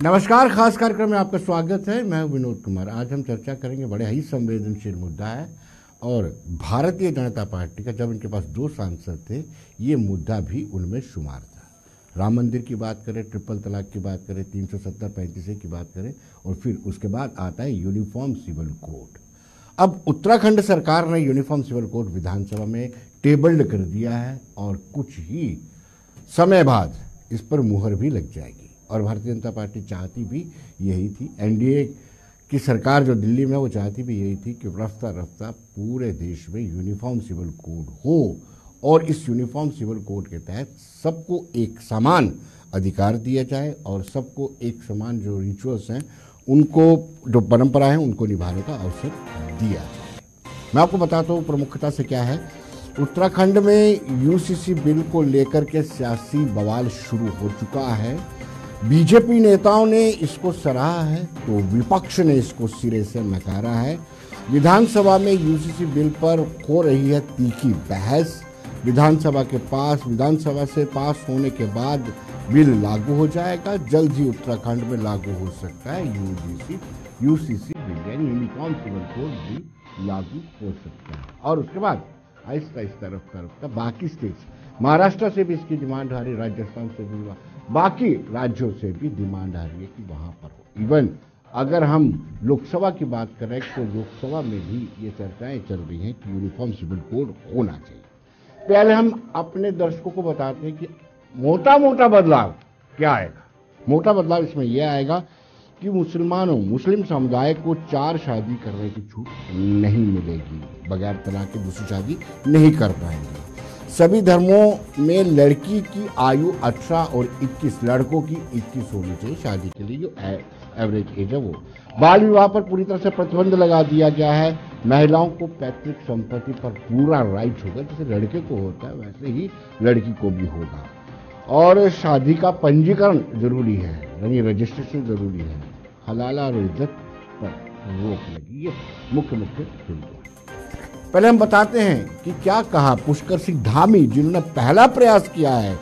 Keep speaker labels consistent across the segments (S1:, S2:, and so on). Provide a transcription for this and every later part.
S1: नमस्कार, खास कार्यक्रम में आपका स्वागत है। मैं विनोद कुमार। आज हम चर्चा करेंगे, बड़े ही संवेदनशील मुद्दा है और भारतीय जनता पार्टी का, जब इनके पास 2 सांसद थे, ये मुद्दा भी उनमें शुमार था। राम मंदिर की बात करें, ट्रिपल तलाक की बात करें, 370-35 की बात करें और फिर उसके बाद आता है यूनिफॉर्म सिविल कोड। अब उत्तराखंड सरकार ने यूनिफॉर्म सिविल कोड विधानसभा में टेबल्ड कर दिया है और कुछ ही समय बाद इस पर मुहर भी लग जाएगी। और भारतीय जनता पार्टी चाहती भी यही थी, एनडीए की सरकार जो दिल्ली में, वो चाहती भी यही थी कि रफ्ता रफ्ता पूरे देश में यूनिफॉर्म सिविल कोड हो और इस यूनिफॉर्म सिविल कोड के तहत सबको एक समान अधिकार दिया जाए और सबको एक समान जो रिचुअल्स हैं, उनको, जो परंपरा है, उनको निभाने का अवसर दिया जाए। मैं आपको बताता हूँ प्रमुखता से क्या है। उत्तराखंड में यूसीसी बिल को लेकर के सियासी बवाल शुरू हो चुका है। बीजेपी नेताओं ने इसको सराहा है तो विपक्ष ने इसको सिरे से नकारा है। विधानसभा में यूसीसी बिल पर हो रही है तीखी बहस। विधानसभा से पास होने के बाद बिल लागू हो जाएगा। जल्द ही उत्तराखंड में लागू हो सकता है यूसीसी बिल, यानी यूनिफॉर्म सिविल कोड भी लागू हो सकता है। और उसके बाद आहिस्ता आहिस्ता रफ्ता बाकी स्टेट्स, महाराष्ट्र से भी इसकी डिमांड आ रही, राजस्थान से भी, बाकी राज्यों से भी डिमांड आ रही है कि वहाँ पर हो। इवन अगर हम लोकसभा की बात करें तो लोकसभा में भी ये चर्चाएं चल रही हैं कि यूनिफॉर्म सिविल कोड होना चाहिए। पहले हम अपने दर्शकों को बताते हैं कि मोटा बदलाव क्या आएगा। मोटा बदलाव इसमें यह आएगा कि मुस्लिम समुदाय को 4 शादी करने की छूट नहीं मिलेगी, बगैर तलाक के दूसरी शादी नहीं कर पाएंगे। सभी धर्मों में लड़की की आयु 18 और 21, लड़कों की 21 होनी चाहिए शादी के लिए, जो एवरेज एज है वो। बाल विवाह पर पूरी तरह से प्रतिबंध लगा दिया गया है। महिलाओं को पैतृक संपत्ति पर पूरा राइट होगा, जैसे लड़के को होता है वैसे ही लड़की को भी होगा। और शादी का पंजीकरण जरूरी है, यानी रजिस्ट्रेशन जरूरी है। हलाला और इज्जत पर रोक लगी। ये मुख्य बिंदु। पहले हम बताते हैं कि क्या कहा पुष्कर सिंह धामी, जिन्होंने पहला प्रयास किया है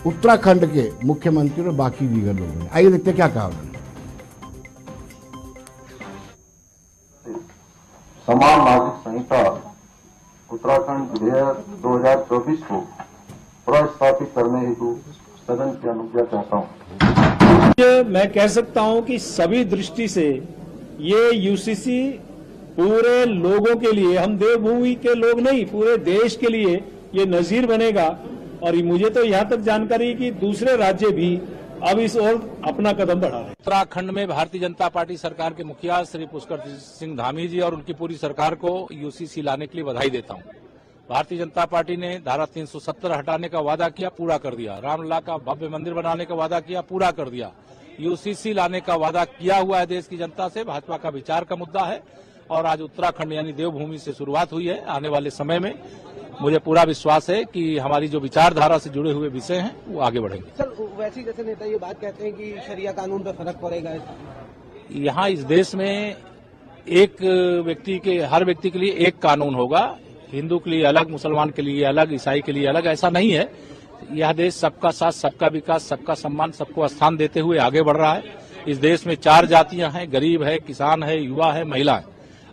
S1: उत्तराखंड के मुख्यमंत्री और बाकी दीगर लोगों ने। आइए देखते क्या कहा उन्होंने।
S2: समान नागरिक संहिता उत्तराखंड विधेयक 2024 को प्रस्तावित करने हेतु सदन की अनुज्ञा चाहता हूँ।
S3: मैं कह सकता हूं कि सभी दृष्टि से ये यूसीसी पूरे लोगों के लिए, हम देवभूमि के लोग नहीं, पूरे देश के लिए ये नजीर बनेगा। और मुझे तो यहाँ तक जानकारी है कि दूसरे राज्य भी अब इस ओर अपना कदम बढ़ा रहे हैं।
S4: उत्तराखंड में भारतीय जनता पार्टी सरकार के मुखिया श्री पुष्कर सिंह धामी जी और उनकी पूरी सरकार को यूसीसी लाने के लिए बधाई देता हूँ। भारतीय जनता पार्टी ने धारा 370 हटाने का वादा किया, पूरा कर दिया। रामलला का भव्य मंदिर बनाने का वादा किया, पूरा कर दिया। यूसीसी लाने का वादा किया हुआ है देश की जनता से। भाजपा का विचार का मुद्दा है और आज उत्तराखंड यानी देवभूमि से शुरुआत हुई है। आने वाले समय में मुझे पूरा विश्वास है कि हमारी जो विचारधारा से जुड़े हुए विषय हैं वो आगे बढ़ेंगे।
S5: सर, वैसे जैसे नेता ये बात कहते हैं कि शरिया कानून पर फर्क पड़ेगा।
S4: यहाँ इस देश में हर व्यक्ति के लिए एक कानून होगा। हिंदू के लिए अलग, मुसलमान के लिए अलग, ईसाई के लिए अलग, ऐसा नहीं है। यह देश सबका साथ, सबका विकास, सबका सम्मान, सबको स्थान देते हुए आगे बढ़ रहा है। इस देश में 4 जातियां हैं, गरीब है, किसान है, युवा है, महिला है।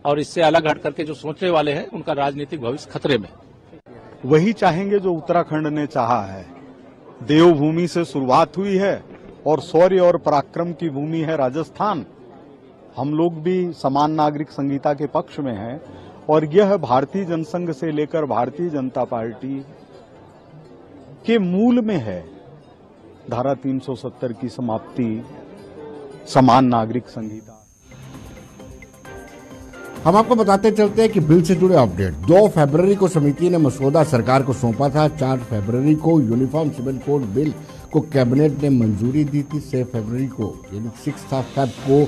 S4: और इससे अलग हट करके जो सोचने वाले हैं उनका राजनीतिक भविष्य खतरे में।
S6: वही चाहेंगे जो उत्तराखंड ने चाहा है। देवभूमि से शुरुआत हुई है और शौर्य और पराक्रम की भूमि है राजस्थान। हम लोग भी समान नागरिक संहिता के पक्ष में हैं और यह भारतीय जनसंघ से लेकर भारतीय जनता पार्टी के मूल में है। धारा 370 की समाप्ति, समान नागरिक संहिता।
S1: हम आपको बताते चलते हैं कि बिल से जुड़े अपडेट। 2 फरवरी को समिति ने मसौदा सरकार को सौंपा था। 4 फरवरी को यूनिफॉर्म सिविल कोड बिल को कैबिनेट ने मंजूरी दी थी। 6 फरवरी को, यानी 6 फेब को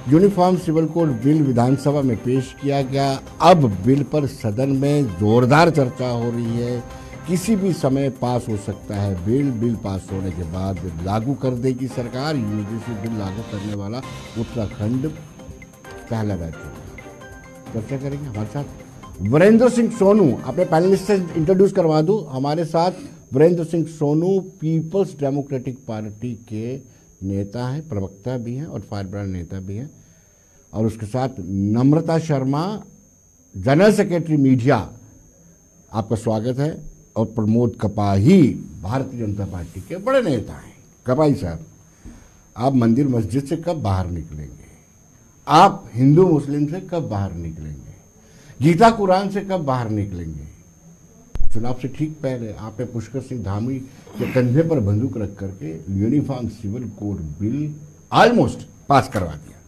S1: यूनिफॉर्म सिविल कोड बिल विधानसभा में पेश किया गया। अब बिल पर सदन में जोरदार चर्चा हो रही है। किसी भी समय पास हो सकता है बिल पास होने के बाद लागू कर देगी सरकार। यूजीसी बिल लागू करने वाला उत्तराखंड पहला राज्य होगा। चर्चा करेंगे हमारे साथ वीरेंद्र सिंह सोनू। अपने पैनलिस्ट से इंट्रोड्यूस करवा दूं। हमारे साथ वीरेंद्र सिंह सोनू, पीपल्स डेमोक्रेटिक पार्टी के नेता हैं, प्रवक्ता भी हैं और फायर ब्रांड नेता भी हैं। और उसके साथ नम्रता शर्मा, जनरल सेक्रेटरी मीडिया, आपका स्वागत है। और प्रमोद कपाही, भारतीय जनता पार्टी के बड़े नेता हैं। कपाही साहब, आप मंदिर मस्जिद से कब बाहर निकलेंगे? आप हिंदू मुस्लिम से कब बाहर निकलेंगे? गीता कुरान से कब बाहर निकलेंगे? चुनाव से ठीक पहले आपने पुष्कर सिंह धामी के कंधे पर बंदूक रख करके uniform civil code bill almost pass करवा दिया।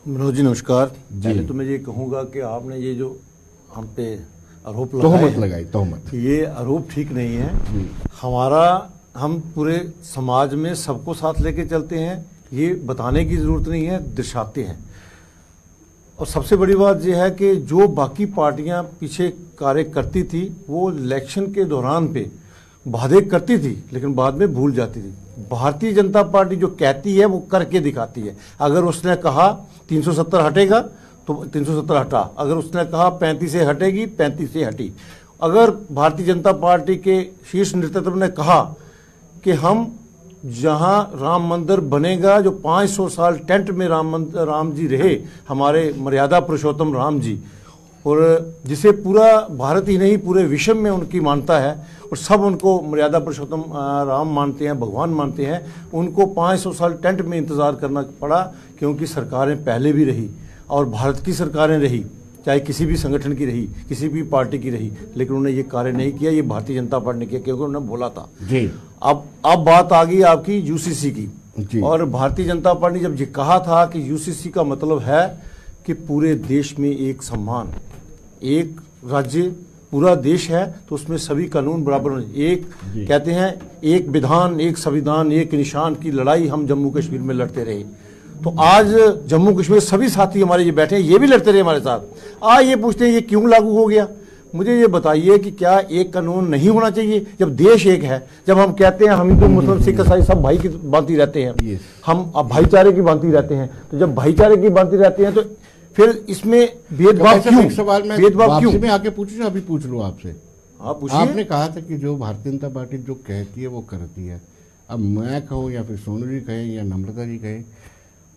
S7: मनोज जी नमस्कार। पहले तो मैं ये कहूँगा कि आपने ये जो हम पे आरोप लगाए,
S1: तोहमत
S7: ये आरोप ठीक नहीं है। हम पूरे समाज में सबको साथ लेके चलते हैं, ये बताने की जरूरत नहीं है, दर्शाते हैं। और सबसे बड़ी बात यह है कि जो बाकी पार्टियां पीछे कार्य करती थी वो इलेक्शन के दौरान पे वादे करती थी लेकिन बाद में भूल जाती थी। भारतीय जनता पार्टी जो कहती है वो करके दिखाती है। अगर उसने कहा 370 हटेगा तो 370 हटा, अगर उसने कहा 35 से हटेगी 35 से हटी। अगर भारतीय जनता पार्टी के शीर्ष नेतृत्व ने कहा कि हम जहां राम मंदिर बनेगा, जो 500 साल टेंट में राम जी रहे, हमारे मर्यादा पुरुषोत्तम राम जी, और जिसे पूरा भारत ही नहीं पूरे विश्व में उनकी मानता है और सब उनको मर्यादा पुरुषोत्तम राम मानते हैं, भगवान मानते हैं, उनको 500 साल टेंट में इंतज़ार करना पड़ा क्योंकि सरकारें पहले भी रही और भारत की सरकारें रही, चाहे किसी भी संगठन की रही, किसी भी पार्टी की रही, लेकिन उन्होंने ये कार्य नहीं किया। ये भारतीय जनता पार्टी ने किया क्योंकि उन्होंने बोला था
S1: जी।
S7: अब बात आ गई आपकी यूसीसी की। और भारतीय जनता पार्टी जब ये कहा था कि यूसीसी का मतलब है कि पूरे देश में एक सम्मान, एक राज्य पूरा देश है तो उसमें सभी कानून बराबर होने। एक कहते हैं एक विधान, एक संविधान, एक निशान की लड़ाई हम जम्मू कश्मीर में लड़ते रहे। तो आज जम्मू कश्मीर सभी साथी हमारे ये बैठे हैं, ये भी लड़ते रहे हमारे साथ। आज ये पूछते हैं ये क्यों लागू हो गया? मुझे ये बताइए कि क्या एक कानून नहीं होना चाहिए जब देश एक है? जब हम कहते हैं हम हिंदू मुस्लिम सिख ईसाई सब भाई की बांती रहते हैं, हम भाईचारे की बांती रहते हैं, तो जब भाईचारे की बांती रहते हैं तो फिर इसमें भेदभाव क्यों?
S1: सवाल मैं
S7: भेदभाव क्यों?
S1: मैं आके पूछूं, अभी पूछ लूं आपसे।
S7: आप पूछिए।
S1: आपने कहा था कि जो भारतीय जनता पार्टी जो कहती है वो करती है। अब मैं कहूँ या फिर सोनू जी कहें या नम्रता जी कहें,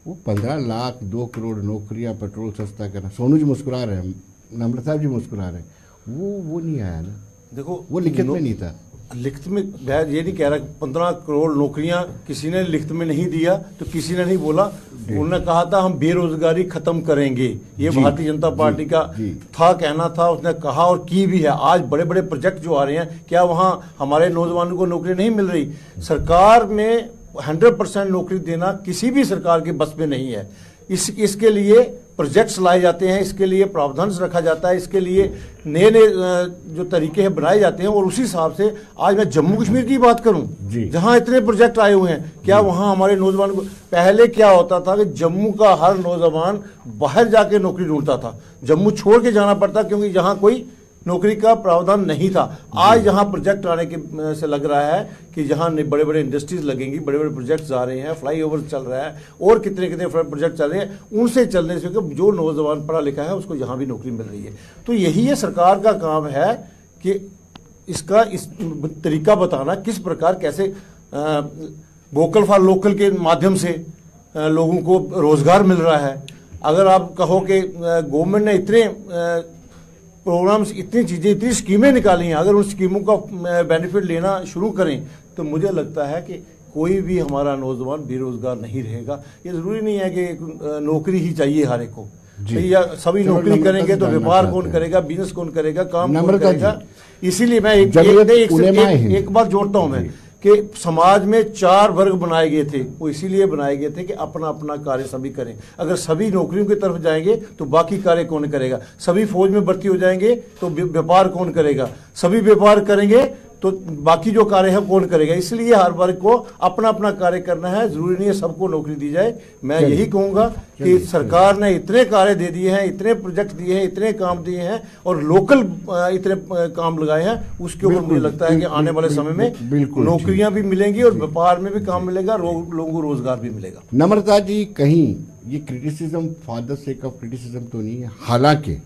S1: वो 15 लाख 2 करोड़ नौकरियां, पेट्रोल सस्ता करना, सोनू जी मुस्कुरा रहे हैं, नम्रता जी मुस्कुरा रहे हैं, वो नहीं आया ना।
S7: देखो
S1: वो लिखित में नहीं था।
S7: लिखित में मैं ये नहीं कह रहा 15 करोड़ नौकरियां किसी ने लिखित में नहीं दिया तो किसी ने नहीं बोला। उन्होंने कहा था हम बेरोजगारी खत्म करेंगे, ये भारतीय जनता पार्टी का था, कहना था, उसने कहा और की भी है। आज बड़े बड़े प्रोजेक्ट जो आ रहे हैं, क्या वहां हमारे नौजवानों को नौकरी नहीं मिल रही? सरकार में 100% नौकरी देना किसी भी सरकार के बस में नहीं है। इसके लिए प्रोजेक्ट्स लाए जाते हैं, इसके लिए प्रावधान रखा जाता है, इसके लिए नए नए जो तरीके हैं बनाए जाते हैं। और उसी हिसाब से आज मैं जम्मू कश्मीर की बात करूं, जहां इतने प्रोजेक्ट आए हुए हैं, क्या वहां हमारे नौजवान को, पहले क्या होता था कि जम्मू का हर नौजवान बाहर जाके नौकरी ढूंढता था, जम्मू छोड़ के जाना पड़ता क्योंकि यहाँ कोई नौकरी का प्रावधान नहीं था। आज यहाँ प्रोजेक्ट आने के से लग रहा है कि जहाँ बड़े बड़े इंडस्ट्रीज लगेंगी, बड़े बड़े प्रोजेक्ट्स आ रहे हैं, फ्लाईओवर चल रहा है और कितने कितने प्रोजेक्ट चल रहे हैं, उनसे चलने से जो नौजवान पढ़ा लिखा है उसको यहाँ भी नौकरी मिल रही है। तो यही है सरकार का काम है कि इसका इस तरीका बताना, किस प्रकार कैसे वोकल फॉर लोकल के माध्यम से लोगों को रोजगार मिल रहा है। अगर आप कहो कि गवर्नमेंट ने इतने प्रोग्राम्स, इतनी चीजें, इतनी स्कीमें निकाली हैं, अगर उन स्कीमों का बेनिफिट लेना शुरू करें तो मुझे लगता है कि कोई भी हमारा नौजवान बेरोजगार नहीं रहेगा। ये जरूरी नहीं है कि नौकरी ही चाहिए हर एक को, या सभी नौकरी करेंगे तो व्यापार कौन करेगा, बिजनेस कौन करेगा, काम कौन करेगा। इसीलिए मैं एक बात जोड़ता हूं मैं कि समाज में 4 वर्ग बनाए गए थे, वो इसीलिए बनाए गए थे कि अपना अपना कार्य सभी करें। अगर सभी नौकरियों की तरफ जाएंगे तो बाकी कार्य कौन करेगा? सभी फौज में भर्ती हो जाएंगे तो व्यापार कौन करेगा? सभी व्यापार करेंगे तो बाकी जो कार्य है कौन करेगा? इसलिए हर वर्ग को अपना अपना कार्य करना है, जरूरी नहीं है सबको नौकरी दी जाए। मैं यही कहूंगा कि सरकार ने इतने कार्य दे दिए हैं, इतने प्रोजेक्ट दिए हैं, इतने काम दिए हैं और लोकल इतने काम लगाए हैं, उसके ऊपर मुझे लगता है कि आने वाले समय में नौकरियां भी मिलेंगी और व्यापार में भी काम मिलेगा, लोगों को रोजगार भी मिलेगा।
S1: नम्रता जी, कहीं ये criticism for the sake of criticism तो नहीं है? हालांकि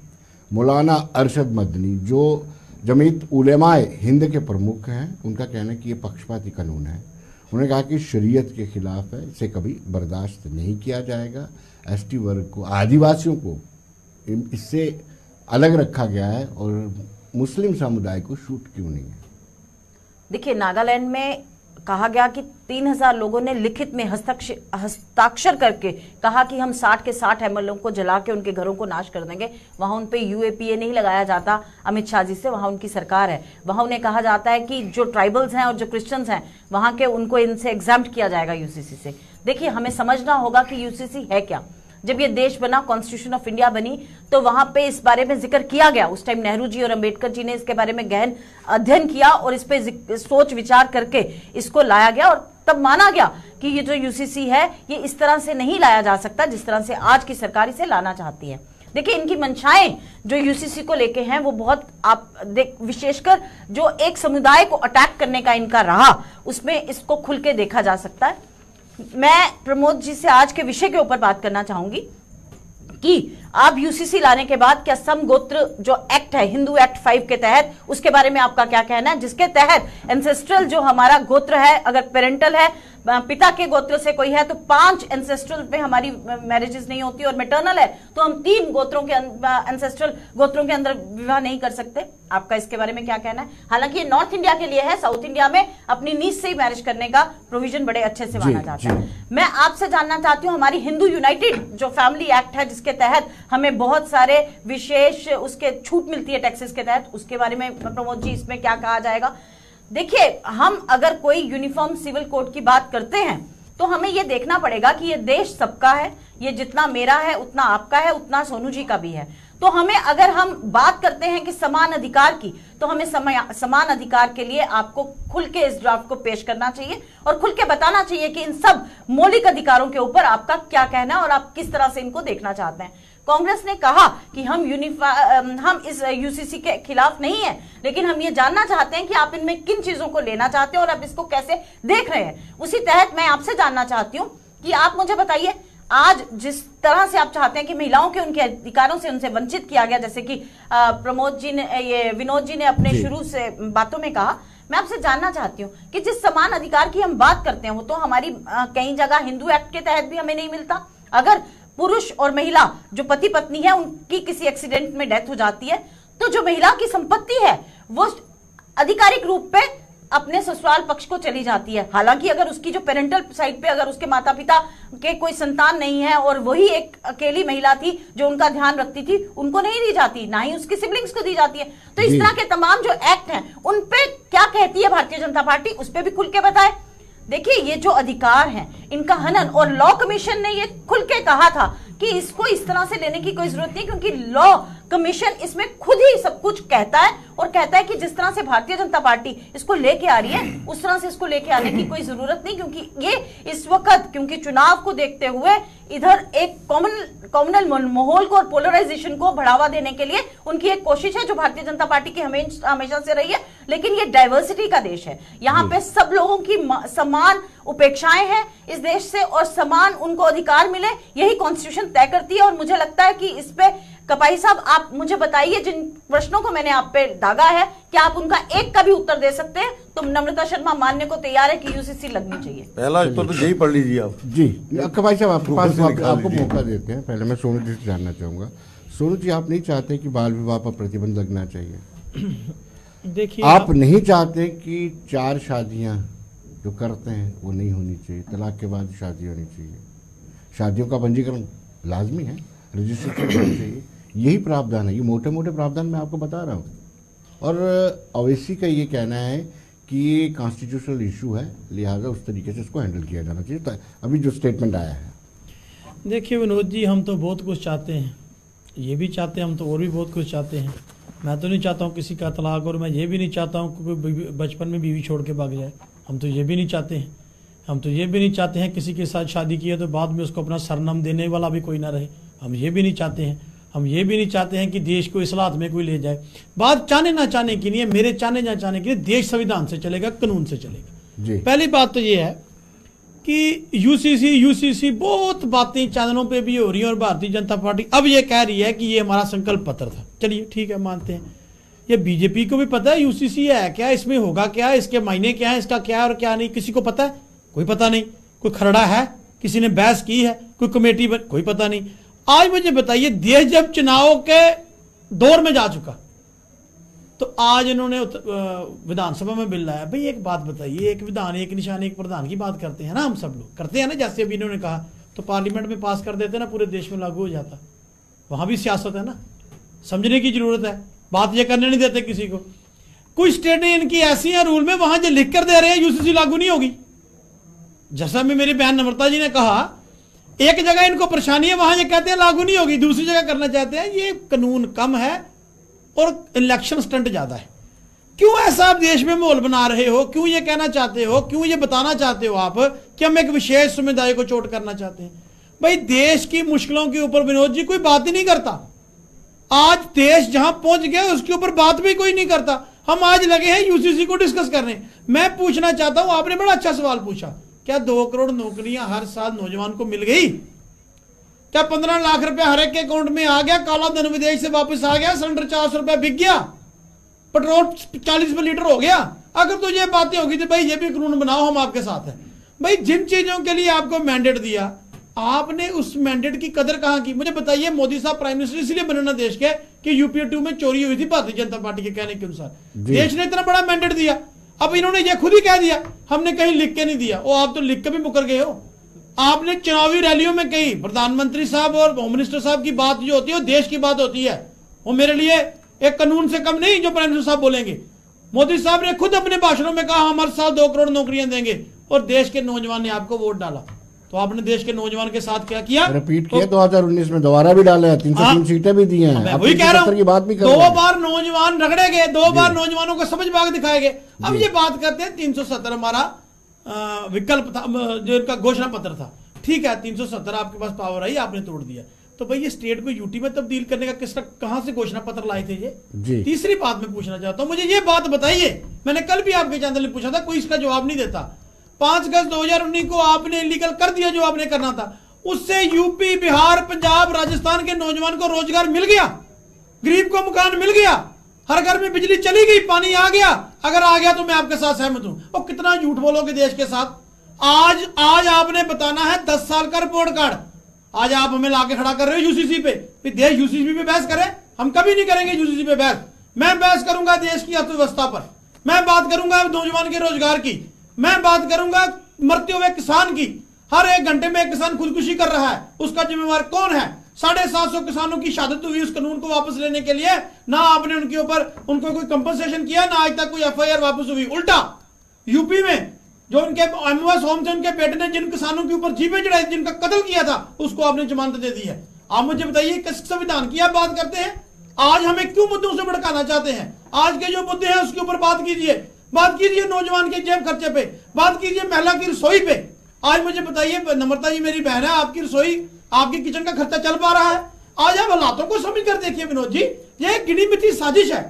S1: मौलाना अरशद मदनी जो जमीयत उलेमाए हिंद के प्रमुख हैं, उनका कहना है कि ये पक्षपाती कानून है उन्होंने कहा कि शरीयत के खिलाफ है, इसे कभी बर्दाश्त नहीं किया जाएगा। एसटी वर्ग को, आदिवासियों को इससे अलग रखा गया है और मुस्लिम समुदाय को छूट क्यों नहीं है?
S8: देखिए, नागालैंड में कहा गया कि 3000 लोगों ने लिखित में हस्ताक्षर करके कहा कि हम 60 के 60 एमएलओ को जला के उनके घरों को नाश कर देंगे। वहां उन पे यूएपीए नहीं लगाया जाता अमित शाह जी से, वहां उनकी सरकार है। वहां उन्हें कहा जाता है कि जो ट्राइबल्स हैं और जो क्रिश्चियंस हैं वहां के, उनको इनसे एग्जाम्प्ट किया जाएगा यूसीसी से। देखिए, हमें समझना होगा कि यूसीसी है क्या। जब ये देश बना, कॉन्स्टिट्यूशन ऑफ इंडिया बनी, तो वहां पे इस बारे में जिक्र किया गया। उस टाइम नेहरू जी और अंबेडकर जी ने इसके बारे में गहन अध्ययन किया और इस पे सोच विचार करके इसको लाया गया और तब माना गया कि ये जो यूसीसी है ये इस तरह से नहीं लाया जा सकता जिस तरह से आज की सरकार इसे लाना चाहती है। देखिए, इनकी मंशाएं जो यूसीसी को लेके हैं वो बहुत, विशेषकर जो एक समुदाय को अटैक करने का इनका रहा, उसमें इसको खुल के देखा जा सकता है। मैं प्रमोद जी से आज के विषय के ऊपर बात करना चाहूंगी कि आप यूसीसी लाने के बाद क्या समगोत्र जो एक्ट है, हिंदू एक्ट 5 के तहत, उसके बारे में आपका क्या कहना है, जिसके तहत एंसेस्ट्रल जो हमारा गोत्र है, अगर पेरेंटल है, पिता के गोत्र से कोई है तो 5 एंसेस्ट्रल पे हमारी मैरिजेस नहीं होती, और मैटरनल है तो हम 3 गोत्रों के एंसेस्ट्रल गोत्रों के अंदर विवाह नहीं कर सकते। आपका इसके बारे में क्या कहना है? हालांकि ये नॉर्थ इंडिया के लिए है, साउथ इंडिया में अपनी नीज से ही मैरिज करने का प्रोविजन बड़े अच्छे से माना जाता है। मैं आपसे जानना चाहती हूँ, हमारी हिंदू यूनाइटेड जो फैमिली एक्ट है जिसके तहत हमें बहुत सारे विशेष उसके छूट मिलती है टैक्सेस के तहत, उसके बारे में प्रमोद जी इसमें क्या कहा जाएगा? देखिए, हम अगर कोई यूनिफॉर्म सिविल कोड की बात करते हैं तो हमें यह देखना पड़ेगा कि ये देश सबका है, ये जितना मेरा है उतना आपका है, उतना सोनू जी का भी है। तो हमें, अगर हम बात करते हैं कि समान अधिकार की, तो हमें समान अधिकार के लिए आपको खुल के इस ड्राफ्ट को पेश करना चाहिए और खुल के बताना चाहिए कि इन सब मौलिक अधिकारों के ऊपर आपका क्या कहना है और आप किस तरह से इनको देखना चाहते हैं। कांग्रेस ने कहा कि हम इस यूसीसी के खिलाफ नहीं है, लेकिन हम ये जानना चाहते हैं कि आप इनमें किन चीजों को लेना चाहते हैं और आप इसको कैसे देख रहे हैं। उसी तहत मैं आपसे जानना चाहती हूं कि आप मुझे बताइए, आज जिस तरह से आप चाहते हैं कि महिलाओं के उनके अधिकारों से उनसे वंचित किया गया, जैसे कि प्रमोद जी ने, ये विनोद जी ने अपने शुरू से बातों में कहा, मैं आपसे जानना चाहती हूं कि जिस समान अधिकार की हम बात करते हैं वो तो हमारी कई जगह हिंदू एक्ट के तहत भी हमें नहीं मिलता। अगर पुरुष और महिला जो पति पत्नी है उनकी किसी एक्सीडेंट में डेथ हो जाती है तो जो महिला की संपत्ति है वो आधिकारिक रूप पे अपने ससुराल पक्ष को चली जाती है। हालांकि अगर उसकी जो पेरेंटल साइड पे अगर उसके माता पिता के कोई संतान नहीं है और वही एक अकेली महिला थी जो उनका ध्यान रखती थी, उनको नहीं दी जाती, ना ही उसकी सिबलिंग्स को दी जाती है। तो इस तरह के तमाम जो एक्ट हैं उन पे क्या कहती है भारतीय जनता पार्टी, उस पर भी खुल के बताए। देखिए, ये जो अधिकार हैं इनका हनन, और लॉ कमीशन ने ये खुल के कहा था कि इसको इस तरह से लेने की कोई जरूरत नहीं, क्योंकि लॉ कमीशन इसमें खुद ही सब कुछ कहता है और कहता है कि जिस तरह से भारतीय जनता पार्टी इसको लेके आ रही है उस तरह से इसको लेके आने की कोई जरूरत नहीं, क्योंकि ये इस वक्त, क्योंकि चुनाव को देखते हुए इधर एक कॉमनल माहौल को और पोलराइजेशन को बढ़ावा देने के लिए उनकी एक कोशिश है जो भारतीय जनता पार्टी की हमेशा से रही है। लेकिन ये डाइवर्सिटी का देश है, यहाँ पे सब लोगों की समान उपेक्षाएं हैं इस देश से और समान उनको अधिकार मिले, यही कॉन्स्टिट्यूशन तय करती है। और मुझे लगता है कि इस पे कपाही साहब आप मुझे बताइए, जिन प्रश्नों को मैंने आप पे दागा है, क्या आप उनका एक का भी उत्तर दे सकते हैं? तो नम्रता शर्मा मानने को तैयार है कि यूसीसी लगनी चाहिए।
S7: पहला उत्तर तो यही पढ़ लीजिए आप।
S1: जी कपाही साहब, आपके पास आपको मौका देते हैं। पहले मैं सोनू जी से जानना चाहूंगा, सोनू जी, आप नहीं चाहते कि बाल विवाह पर प्रतिबंध लगना चाहिए?
S9: देखिए,
S1: आप नहीं चाहते कि 4 शादियां जो करते हैं वो नहीं होनी चाहिए, तलाक के बाद शादी होनी चाहिए, शादियों का पंजीकरण लाजमी है, रजिस्ट्रेशन होनी चाहिए, यही प्रावधान है। ये मोटे मोटे प्रावधान मैं आपको बता रहा हूँ। और अवैसी का ये कहना है कि ये कॉन्स्टिट्यूशनल इशू है, लिहाजा उस तरीके से इसको हैंडल किया जाना चाहिए। तो अभी जो स्टेटमेंट आया है,
S9: देखिए विनोद जी, हम तो बहुत कुछ चाहते हैं, ये भी चाहते हैं हम तो, और भी बहुत कुछ चाहते हैं। मैं तो नहीं चाहता हूँ किसी का तलाक, और मैं ये भी नहीं चाहता हूँ कोई बचपन में बीवी छोड़ के भाग जाए, हम तो ये भी नहीं चाहते हैं। हम तो ये भी नहीं चाहते हैं किसी के साथ शादी की है तो बाद में उसको अपना सरनाम देने वाला भी कोई ना रहे, हम ये भी नहीं चाहते हैं। हम ये भी नहीं चाहते हैं कि देश को इस हालात में कोई ले जाए। बात चाहने ना चाहने की नहीं है, मेरे चाहने ना चाहने की नहीं, देश संविधान से चलेगा, कानून से चलेगा जी। पहली बात तो ये है कि यूसीसी बहुत बातें चैनलों पे भी हो रही हैं और भारतीय जनता पार्टी अब ये कह रही है कि ये हमारा संकल्प पत्र था। चलिए ठीक है, मानते हैं। ये बीजेपी को भी पता है यूसीसी है क्या, इसमें होगा क्या, इसके मायने क्या है, इसका क्या है और क्या नहीं, किसी को पता है? कोई पता नहीं। कोई खरड़ा है, किसी ने बहस की है, कोई कमेटी कोई पता नहीं। आज मुझे बताइए, देश जब चुनाव के दौर में जा चुका, तो आज इन्होंने विधानसभा में बिल लाया। भाई एक बात बताइए, एक विधान एक निशान एक प्रधान की बात करते हैं ना, हम सब लोग करते हैं ना, जैसे अभी इन्होंने कहा, तो पार्लियामेंट में पास कर देते ना, पूरे देश में लागू हो जाता। वहां भी सियासत है ना, समझने की जरूरत है, बात ये करने नहीं देते किसी को। कुछ स्टेटें इनकी ऐसी हैं रूल में, वहां जो लिख कर दे रहे हैं यूसीसी लागू नहीं होगी। जैसा भी मेरी बहन नम्रता जी ने कहा, एक जगह इनको परेशानी है, वहां ये कहते हैं लागू नहीं होगी, दूसरी जगह करना चाहते हैं। ये कानून कम है और इलेक्शन स्टंट ज्यादा है। क्यों ऐसा आप देश में माहौल बना रहे हो? क्यों ये कहना चाहते हो? क्यों ये बताना चाहते हो आप कि हम एक विशेष समुदाय को चोट करना चाहते हैं? भाई देश की मुश्किलों के ऊपर विनोद जी कोई बात ही नहीं करता। आज देश जहां पहुंच गया उसके ऊपर बात भी कोई नहीं करता। हम आज लगे हैं यूसीसी को डिस्कस करने। मैं पूछना चाहता हूं, आपने बड़ा अच्छा सवाल पूछा, क्या 2 करोड़ नौकरियां हर साल नौजवान को मिल गई? क्या 15 लाख रुपया हर एक के अकाउंट में आ गया? काला धन विदेश से वापस आ गया? सिलेंडर 400 रुपया बिक गया? पेट्रोल 40 रुपये लीटर हो गया? अगर तो ये बातें होगी तो भाई ये भी कानून बनाओ, हम आपके साथ हैं। भाई जिन चीजों के लिए आपको मैंडेट दिया, आपने उस मैंडेट की कदर कहां की? मुझे बताइए, मोदी साहब प्राइम मिनिस्टर इसलिए बनना देश के कि यूपीए 2 में चोरी हुई थी भारतीय जनता पार्टी के कहने के अनुसार। देश ने इतना बड़ा मैंडेट दिया, अब इन्होंने ये खुद ही कह दिया हमने कहीं लिख के नहीं दिया। ओ आप तो लिख के भी मुकर गए हो। आपने चुनावी रैलियों में कही प्रधानमंत्री साहब और होम मिनिस्टर साहब की बात जो होती है वो देश की बात होती है, वो मेरे लिए एक कानून से कम नहीं जो प्राइम मिनिस्टर साहब बोलेंगे। मोदी साहब ने खुद अपने भाषणों में कहा हम हर साल 2 करोड़ नौकरियां देंगे, और देश के नौजवान ने आपको वोट डाला। तो आपने देश के नौजवान के साथ क्या किया?
S1: रिपीट किया 2019 में, दोबारा भी डाले हैं, 303 सीटें भी दी हैं।
S9: मैं वही कह रहा हूं,
S1: की बात भी कर
S9: 2 बार नौजवान रगड़े गए, 2 बार नौजवानों को समझ भाग दिखाए गए। अब ये बात करते हैं 370 हमारा विकल्प था, जो इनका घोषणा पत्र था। ठीक है, 370 आपके पास पावर आई, आपने तोड़ दिया। तो भाई ये स्टेट को यूटी में तब्दील करने का किसका कहां से घोषणा पत्र लाए थे ये? तीसरी बात मैं पूछना चाहता हूं, मुझे ये बात बताइए, मैंने कल भी आपके चैनल में पूछा था, कोई इसका जवाब नहीं देता। 5 अगस्त 2019 को आपने इलीगल कर दिया जो आपने करना था, उससे यूपी, बिहार, पंजाब, राजस्थान के नौजवान को रोजगार मिल गया, गरीब को मकान मिल गया, हर घर में बिजली चली गई, पानी आ गया। अगर आ गया तो मैं आपके साथ सहमत हूं। और कितना झूठ बोलोगे देश के साथ? आज आपने बताना है 10 साल का रिपोर्ट कार्ड। आज आप हमें लाके खड़ा कर रहे हो यूसीसी पे, देश यूसीसी पे बहस करे? हम कभी नहीं करेंगे यूसीसी पे बहस। मैं बहस करूंगा देश की अर्थव्यवस्था पर, मैं बात करूंगा नौजवान के रोजगार की, मैं बात करूंगा मरते हुए किसान की। हर 1 घंटे में एक किसान खुदकुशी कर रहा है, उसका जिम्मेवार कौन है? 750 किसानों की शहादत हुई उस कानून को वापस लेने के लिए। ना आपने उनके ऊपर उनको कोई कंपनसेशन किया, ना आज तक कोई एफआईआर वापस हुई। उल्टा यूपी में जो उनके एमओएस होम से उनके बेटे ने जिन किसानों के ऊपर जीपें चढ़ाई, जिनका कत्ल किया था, उसको आपने जमानत दे दी है। आप मुझे बताइए किस संविधान की आप बात करते हैं? आज हमें क्यों मुद्दों से भड़काना चाहते हैं? आज के जो मुद्दे हैं उसके ऊपर बात कीजिए, बात कीजिए नौजवान के जेब खर्चे पे, बात कीजिए महिला की रसोई पे। आज मुझे बताइए, नम्रता जी मेरी बहन है, आपकी रसोई, आपकी किचन का खर्चा चल पा रहा है? आज आप हालातों को समझ कर देखिए विनोद जी, ये गिनी मिथी साजिश है।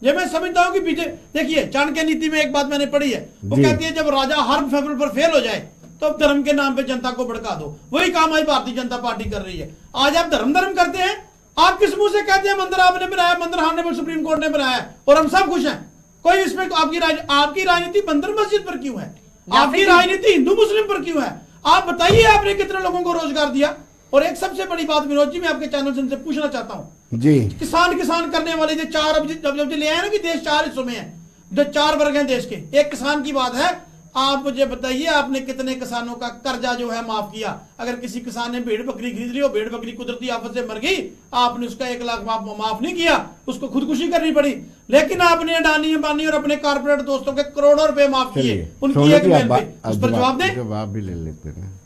S9: ये मैं समझता हूं कि पीछे देखिए, चाणक्य नीति में एक बात मैंने पढ़ी है, वो कहती है जब राजा हर फेफड़ पर फेल हो जाए तो धर्म के नाम पे जनता को भड़का दो। वही काम आज भारतीय जनता पार्टी कर रही है। आज आप धर्म करते हैं। आप किस मुंह से कहते हैं मंदिर आपने बनाया, मंदिर हार्नेबल सुप्रीम कोर्ट ने बनाया और हम सब खुश हैं? कोई इसमें आपकी राजनीति मंदिर मस्जिद पर क्यों है? आपकी राजनीति हिंदू मुस्लिम पर क्यों है? आप बताइए, आपने कितने लोगों को रोजगार दिया? और एक सबसे बड़ी बात विनोद जी, मैं आपके चैनल से उनसे पूछना चाहता हूं जी, किसान करने वाले जो 4 अब ले आए ना कि देश 4 हिस्सों में है, जो 4 वर्ग हैं देश के, एक किसान की बात है। आप मुझे बताइए, आपने कितने किसानों का कर्जा जो है माफ किया? अगर किसी किसान ने भेड़ बकरी खरीद ली और भेड़ बकरी कुदरती आफत से मर गई, आपने उसका 1 लाख माफ नहीं किया, उसको खुदकुशी करनी पड़ी। लेकिन आपने अडानी अंबानी और अपने कारपोरेट दोस्तों के करोड़ों रुपए माफ किए, उनकी एक मेल पे। उस पर जवाब दें।
S1: जवाब भी ले लेते हैं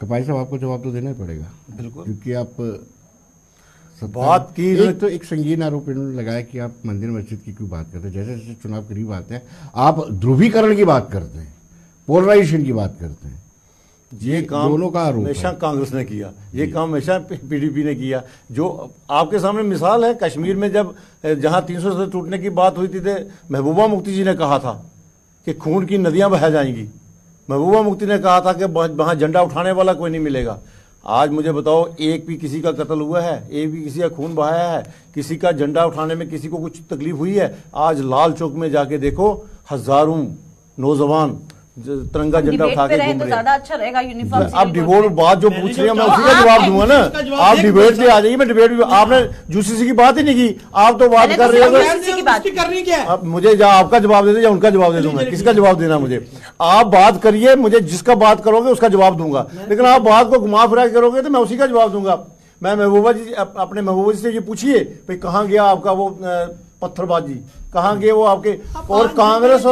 S1: कपाई साहब, आपको जवाब तो देना ही पड़ेगा बिल्कुल, क्योंकि आप बात की तो एक संगीन आरोप इन्होंने लगाया कि आप मंदिर मस्जिद की क्यों बात करते हैं? जैसे जैसे चुनाव करीब आते हैं आप ध्रुवीकरण की बात करते हैं, पोलराइजेशन की बात करते हैं।
S7: ये काम
S1: दोनों का आरोप
S7: हमेशा कांग्रेस ने किया, ये काम हमेशा पीडीपी ने किया। जो आपके सामने मिसाल है, कश्मीर में जब जहां 300 से टूटने की बात हुई थी, महबूबा मुफ्ती जी ने कहा था कि खून की नदियां बह जाएंगी। महबूबा मुफ्ती ने कहा था कि वहां झंडा उठाने वाला कोई नहीं मिलेगा। आज मुझे बताओ, एक भी किसी का कत्ल हुआ है? एक भी किसी का खून बहाया है? किसी का झंडा उठाने में किसी को कुछ तकलीफ हुई है? आज लाल चौक में जाके देखो, हजारों नौजवान तिरंगा झंडा उठा के घूम
S8: तो
S7: रहे
S8: ज्यादा अच्छा रहेगा यूनिफॉर्म।
S7: आप डिबेट बात जो पूछ रहे हैं मैं उसी का जवाब दूंगा ना। आप डिबेट पे आ जाइए, मैं डिबेट भी आपने यूसीसी की बात ही नहीं की, आप तो बात कर रहे हो। अब मुझे या आपका जवाब दे दे या उनका जवाब दे दूं, मैं किसका जवाब देना मुझे? आप बात करिए, मुझे जिसका बात करोगे उसका जवाब दूंगा, लेकिन आप बात को घुमा फिरा करोगे तो मैं उसी का जवाब दूंगा। मैं महबूबा जी, अपने महबूबा जी से ये पूछिए भाई कहाँ गया आपका वो पत्थरबाजी, कहाँ गए वो आपके? और कांग्रेस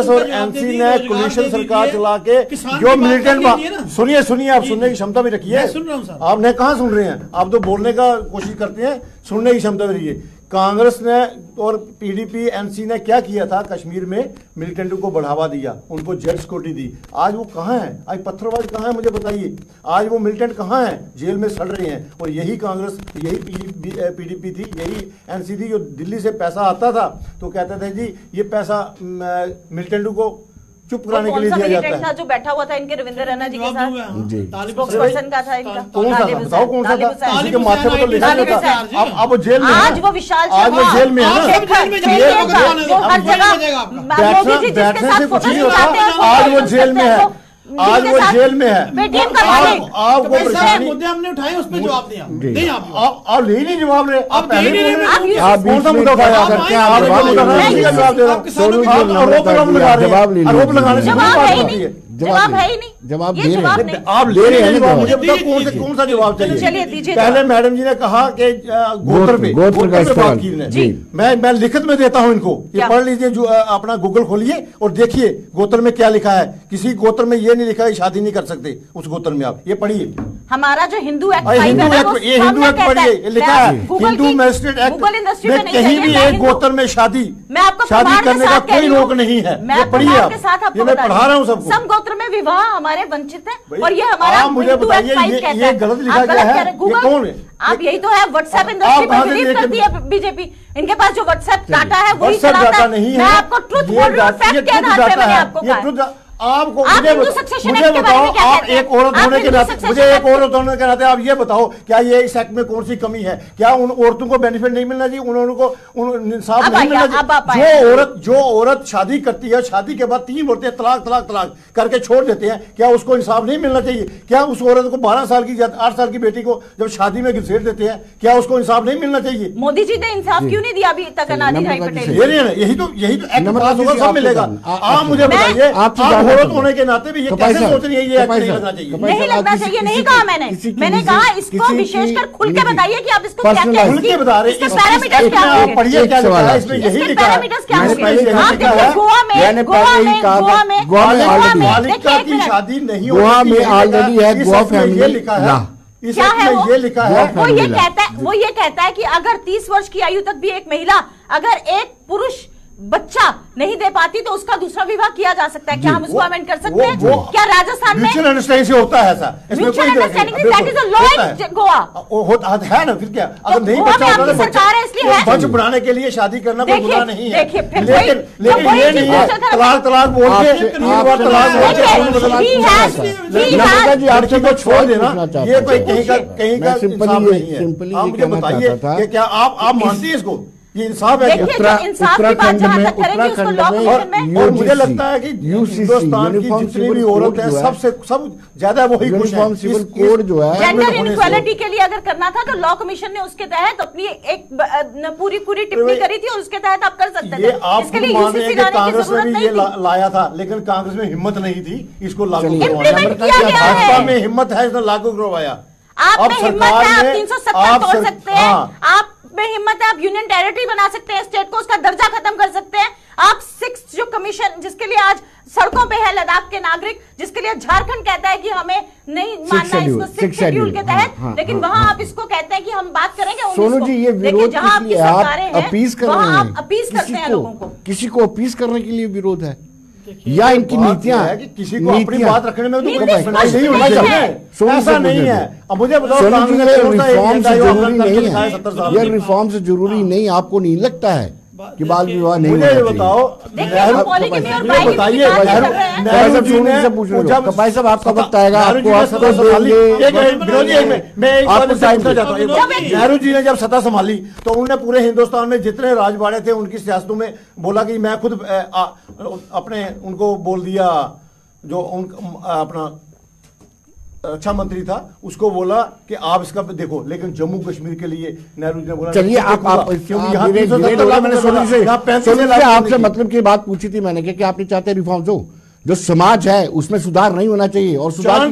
S7: और एनसी ने कोलिशन सरकार चला के जो मिलिटेंट, सुनिए आप सुनने की क्षमता भी रखिए। आपने कहाँ सुन रहे हैं? आप तो बोलने का कोशिश करते हैं, सुनने की क्षमता भी रखिए। कांग्रेस ने और पीडीपी एनसी ने क्या किया था? कश्मीर में मिलिटेंट को बढ़ावा दिया, उनको जेल सिक्योरिटी दी। आज वो कहाँ है? आज पत्थरबाज कहाँ है मुझे बताइए? आज वो मिलिटेंट कहाँ है? जेल में सड़ रहे हैं। और यही कांग्रेस, यही पीडीपी थी, यही एनसी थी जो दिल्ली से पैसा आता था तो कहते थे जी ये पैसा मिलिटेंट को चुप कराने के लिए दिया जाता है।
S8: था जो बैठा हुआ था इनके रविंद्र रैना जी के साथ,
S7: जी
S8: स्पोक्सपर्सन का था इनका।
S7: कौन सा था? बताओ कौन सा था? इसी के माथे पर तो लिखा हुआ था। अब वो जेल में,
S8: आज वो विशाल,
S7: आज वो जेल में है ना।
S8: हर जगह
S7: बैठने से कुछ नहीं होता। आज वो जेल में है, आज वो जेल में है। आपको
S9: मुद्दे हमने उठाए, उस पर जवाब दिया।
S7: आप नहीं जवाब रहे, आप पहले
S8: कौन
S7: सा मुद्दा उठाया? आरोप लगाने से
S8: जवाब है ही नहीं।
S1: जवाब दे रहे हैं
S7: आप, ले रहे हैं। मुझे बताओ कौन सा जवाब चाहिए?
S8: चलिए दीजिए।
S7: पहले मैडम जी ने कहा कि गोत्र पे बात की। मैं लिखित में देता हूं इनको, ये पढ़ लीजिए, जो अपना गूगल खोलिए और देखिए गोत्र में क्या लिखा है। किसी गोत्र में ये नहीं लिखा है शादी नहीं कर सकते उस गोत्र में। आप ये पढ़िए,
S8: हमारा जो हिंदू एक्ट,
S7: ये हिंदू एक्ट पढ़िए, लिखा है हिंदू मैजिस्ट्रेट एक्ट में कहीं भी एक गोत्र में शादी करने का कोई रोक नहीं है। ये पढ़िए आप, ये मैं पढ़ा रहा हूँ सबको।
S8: सब गोत्र में विवाह हमारे वंचित है और ये हमारा
S7: मुझे बताइए ये गलत लिखा गया है? ये कौन है?
S8: आप यही तो है व्हाट्सएप इंडस्ट्री पर बिलीव करती है बीजेपी। इनके पास जो व्हाट्सएप डाटा है वही चलाता है। मैं आपको ट्रुथ बोल रहा हूँ, फैक्ट के आधार पे मैंने आपको कहा। आपको मुझे बताओ, आप एक औरत होने के नाते, मुझे एक औरत होने के नाते आप ये बताओ क्या ये इस एक्ट में कौन सी कमी है? क्या उन औरतों को बेनिफिट नहीं मिलना चाहिए? उनको इंसाफ नहीं मिलना चाहिए? जो औरत शादी करती है, शादी के बाद 3 औरतें तलाक करके छोड़ देते हैं, क्या उसको इंसाफ नहीं मिलना चाहिए? क्या उस औरत को 12 साल की 8 साल की बेटी को जब शादी में घसीट देते हैं, क्या उसको इंसाफ नहीं मिलना चाहिए? मोदी जी ने इंसाफ क्यों नहीं दिया अभी तक? अनादि भाई पटेल,
S7: यही तो एक्ट पास होगा, सब मिलेगा। आप मुझे बताइए, आप औरत होने के नाते भी ये कैसे सोच रही है ये एक्ट नहीं लगना चाहिए?
S8: नहीं लगना चाहिए नहीं कहा मैंने कहा इसको विशेषकर खुल के बताइए कि आप इसको क्या
S7: खुल के बता रहे हैं।
S8: पैरामीटर्स क्या होंगे?
S7: पढ़िए क्या लिखा है इसमें, यही लिखा है।
S8: पैरामीटर्स क्या होंगे?
S7: गोवा में बालिका की शादी नहीं होती,
S1: गोवा में ऑलरेडी है गोवा फैमिली,
S7: ये लिखा है।
S8: क्या है वो?
S7: ये लिखा है,
S8: वो ये कहता है कि अगर 30 वर्ष की आयु तक भी एक महिला, अगर एक पुरुष बच्चा नहीं दे पाती तो उसका दूसरा विवाह किया जा सकता है। क्या हम उसको अमेंड कर सकते हैं? क्या राजस्थान में
S7: म्यूचुअल अंडरस्टैंडिंग से होता है ऐसा?
S8: Mutual understanding that is a law in Goa
S7: होता है ना? फिर क्या? अगर नहीं बच्चा होता तो
S8: सरकार है इसलिए है
S7: वंश बढ़ाने के लिए शादी करना कोई गुनाह नहीं है। लेकिन ये नहीं है तलाक बोल के 3 बार तलाक बोल के लड़की को छोड़ देना, ये कोई कहीं का इंसाफ नहीं है। आप मुझे बताइए कि क्या आप मानती है इसको? ये इंसाफ है?
S1: उत्तराखंड में
S7: और मुझे लगता है कि हिंदुस्तान की जितनी भी औरत है सब ज्यादा वही खुश है।
S1: सिविल कोड जो है
S8: जेंडर इनइक्वालिटी के लिए अगर करना था तो लॉ कमीशन ने उसके तहत अपनी एक पूरी टिप्पणी करी थी और उसके तहत आप कर सकते थे।
S7: इसके लिए यूसीसी लाने की जरूरत नहीं थी। लाया था लेकिन कांग्रेस में हिम्मत नहीं थी इसको लागू करवाने। भाजपा में हिम्मत है इसने लागू करवाया।
S8: आप में हिम्मत है, आप 370 तोड़ सकते हैं। आप में हिम्मत है, आप यूनियन टेरिटरी बना सकते हैं, स्टेट को उसका दर्जा खत्म कर सकते हैं। आप 6 जो कमीशन जिसके लिए आज सड़कों पे है लद्दाख के नागरिक, जिसके लिए झारखंड कहता है कि हमें नहीं मानना इसको 6 शेड्यूल के तहत, लेकिन वहां आप इसको कहते हैं कि हम बात करेंगे।
S1: सोनू जी ये विरोध
S8: जहां आपकी सरकारें हैं
S1: अपीस कर
S8: वहां
S1: रहे
S8: आप अपीस करते हैं लोगों को।
S1: किसी को अपीस करने के लिए विरोध है या इनकी नीतियां
S7: है कि किसी को अपनी बात रखने में तो कोई कठिनाई नहीं होनी चाहिए। ऐसा नहीं है। अब मुझे बताओ
S1: रिफॉर्म से जरूरी नहीं है, ये रिफॉर्म से जरूरी नहीं, आपको नहीं लगता है कि बाल विवाह नहीं?
S7: मुझे बताओ, बताइए नेहरू जी ने जब
S1: भाई साहब आपका वक्त आएगा, आपको
S7: नेहरू जी ने जब सत्ता संभाली तो उन्होंने पूरे हिंदुस्तान में जितने राजवाड़े थे उनकी सियासतों में बोला कि मैं खुद अपने उनको बोल दिया, जो अपना रक्षा मंत्री था उसको बोला कि आप इसका देखो, लेकिन जम्मू कश्मीर के लिए नेहरू जी ने बोला
S1: चलिए आप आपसे मतलब की बात पूछी थी मैंने कि आप नहीं चाहते रिफॉर्म्स हो, जो समाज है उसमें सुधार नहीं होना चाहिए, और सुधार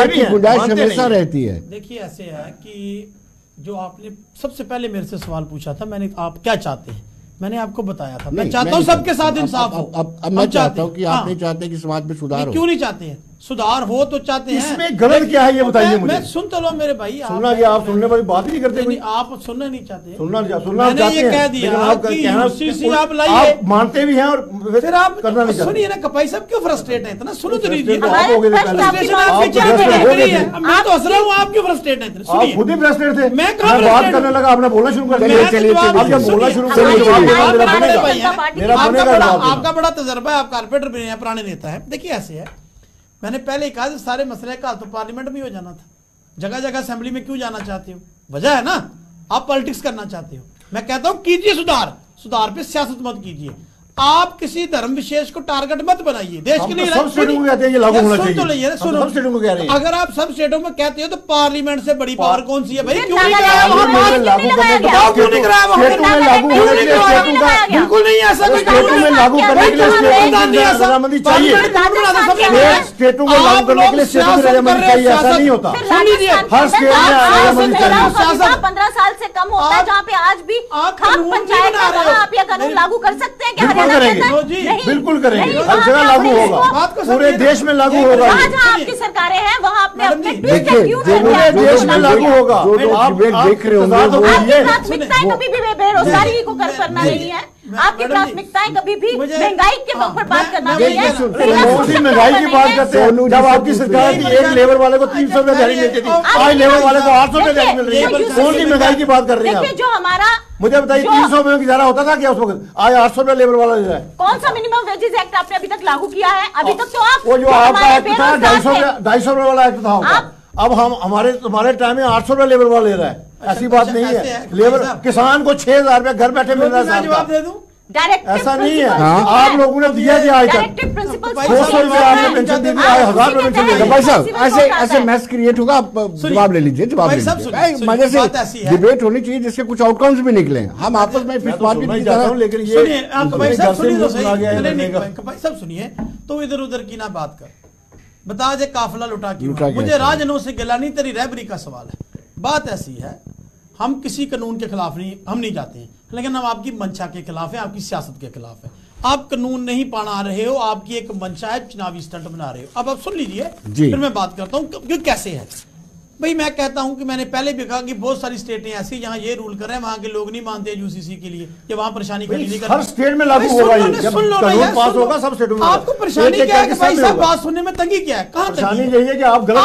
S1: की गुंजाइश हमेशा रहती है।
S9: देखिए ऐसे है कि जो आपने सबसे पहले मेरे से सवाल पूछा था, मैंने आप क्या चाहते हैं, मैंने आपको बताया था मैं चाहता हूं सबके साथ इंसाफ हो।
S1: अब मैं चाहता हूं कि आप नहीं चाहते कि समाज में सुधार हो।
S9: क्यों नहीं चाहते हैं? सुधार हो तो चाहते हैं।
S7: इसमें गलत क्या है ये बताइए मुझे।
S9: मैं सुन तो लो मेरे भाई,
S7: सुनना क्या, आप सुनने वाली बात ही नहीं करते।
S9: नहीं, आप सुनना नहीं चाहते।
S7: सुनना
S9: मैंने ये कह दिया कि यूसीसी आप लाइए,
S7: आप मानते भी हैं और
S9: फिर आप
S7: करना नहीं चाहते।
S9: सुनिए ना कपाई साहब, क्यों फ्रस्ट्रेट है इतना? सुनो तो लीजिए,
S7: आप हो गए,
S9: मैं तो हंस रहा हूँ, आप क्यों फ्रस्ट्रेट है इतना?
S7: आप खुद ही फ्रस्ट्रेट थे।
S9: मैं
S7: बात करने लगा, आपने बोलना शुरू कर दिया। बोलना शुरू कर
S9: आपका बड़ा तजर्बा है, आप कारपोरेटर भी हैं, पुराने नेता है। देखिए ऐसे है, मैंने पहले कहा सारे मसले का तो पार्लियामेंट में हो जाना था, जगह जगह असेंबली में क्यों जाना चाहते हो? वजह है ना, आप पॉलिटिक्स करना चाहते हो। मैं कहता हूं कीजिए सुधार, सुधार पे सियासत मत कीजिए। आप किसी धर्म विशेष को टारगेट मत बनाइए। देश के लिए
S7: सब स्टेटों को कहते हैं ये लागू होना चाहिए।
S9: तो लीजिए, सुनो,
S7: सब स्टेटों को कह रहे हैं।
S9: अगर आप सब स्टेटों में कहते हो तो पार्लियामेंट से बड़ी पावर कौन सी है भाई? क्यों नहीं
S7: कराया?
S9: क्यों नहीं कराया? बिल्कुल नहीं, ऐसा कोई
S7: स्टेटों में लागू करने के लिए रजामंदी चाहिए। स्टेटों में लागू करने के लिए स्टेटों में रजामंदी चाहिए, ऐसा नहीं होता। हर स्टेट में रजामंदी चाहिए।
S8: 15 साल से कम होता है, जहाँ पे आज भी पंचायत आप यह कानून लागू कर सकते हैं क्या?
S7: बिल्कुल करेंगे, हर जगह लागू होगा, पूरे देश में लागू होगा।
S8: जहाँ आपकी सरकारें हैं वहाँ अपने अपने
S7: पूरे देश में लागू होगा।
S1: आप देख रहे होंगे,
S8: प्राथमिकताएं कभी भी बेरोजगारी को करना नहीं है, आपकी प्राथमिकताएं कभी भी महंगाई के ऊपर बात करना नहीं है।
S7: महंगाई की बात करते हैं, जब आपकी सरकार की एक लेबर वाले को 300 रुपए दिहाड़ी मिलती थी, आज लेबर वाले को 800 रुपए दिहाड़ी मिल रही है। कौन सी महंगाई की बात कर रही है?
S8: जो हमारा,
S7: मुझे बताइए 300 रुपए की गुजारा होता था क्या उस वक्त? आज 800 रुपए लेबर वाला दे रहा है।
S8: कौन सा मिनिमम वेजेस एक्ट आपने अभी तक लागू किया है? अभी तक तो आप,
S7: वो जो आपका एक्ट था 250 रुपए वाला एक्ट था, अब हम हमारे टाइम में 800 रुपए लेबर वाला ले रहा है। ऐसी बात नहीं है। लेबर किसान को 6,000 रुपए घर बैठे मिल रहा है।
S9: जवाब दे दूं,
S7: ऐसा नहीं है। आप लोगों ने दिया क्या आज तक? 200 रुपए आपने पेंशन दे दी, 1000 रुपए पेंशन दे दी।
S1: भाई साहब ऐसे मैस क्रिएट होगा, आप जवाब ले लीजिए, जवाब ले लीजिए। मजे से डिबेट होनी चाहिए जिसके कुछ आउटकम्स भी निकले। हम आपस में फिर बात नहीं चाहता हूँ,
S7: लेकिन ये
S9: सुनिए भाई साहब, सुनिए तो इधर उधर की ना बात कर, बता दे काफिला लुटा क्यों? मुझे राजनों से गिला नहीं, तेरी रहबरी का सवाल है। बात ऐसी है, हम किसी कानून के खिलाफ नहीं, हम नहीं जाते हैं, लेकिन हम आपकी मंशा के खिलाफ है, आपकी सियासत के खिलाफ है। आप कानून नहीं पढ़ा रहे हो, आपकी एक मंशा है, चुनावी स्टंट बना रहे हो। अब आप सुन लीजिए, फिर मैं बात करता हूं कि कैसे है भाई। मैं कहता हूं कि मैंने पहले भी कहा कि बहुत सारी स्टेटें ऐसी जहां ये रूल कर रहे हैं, वहां के लोग नहीं मानते यूसीसी के लिए, कि वहां परेशानी खड़ी नहीं करनी।
S7: हर स्टेट में लागू होगा ये, जब कानून पास होगा सब स्टेटों में।
S9: आपको परेशानी क्या है भाई साहब? बात सुनने में तंगी क्या है? कहां
S7: परेशानी यही है कि आप गलत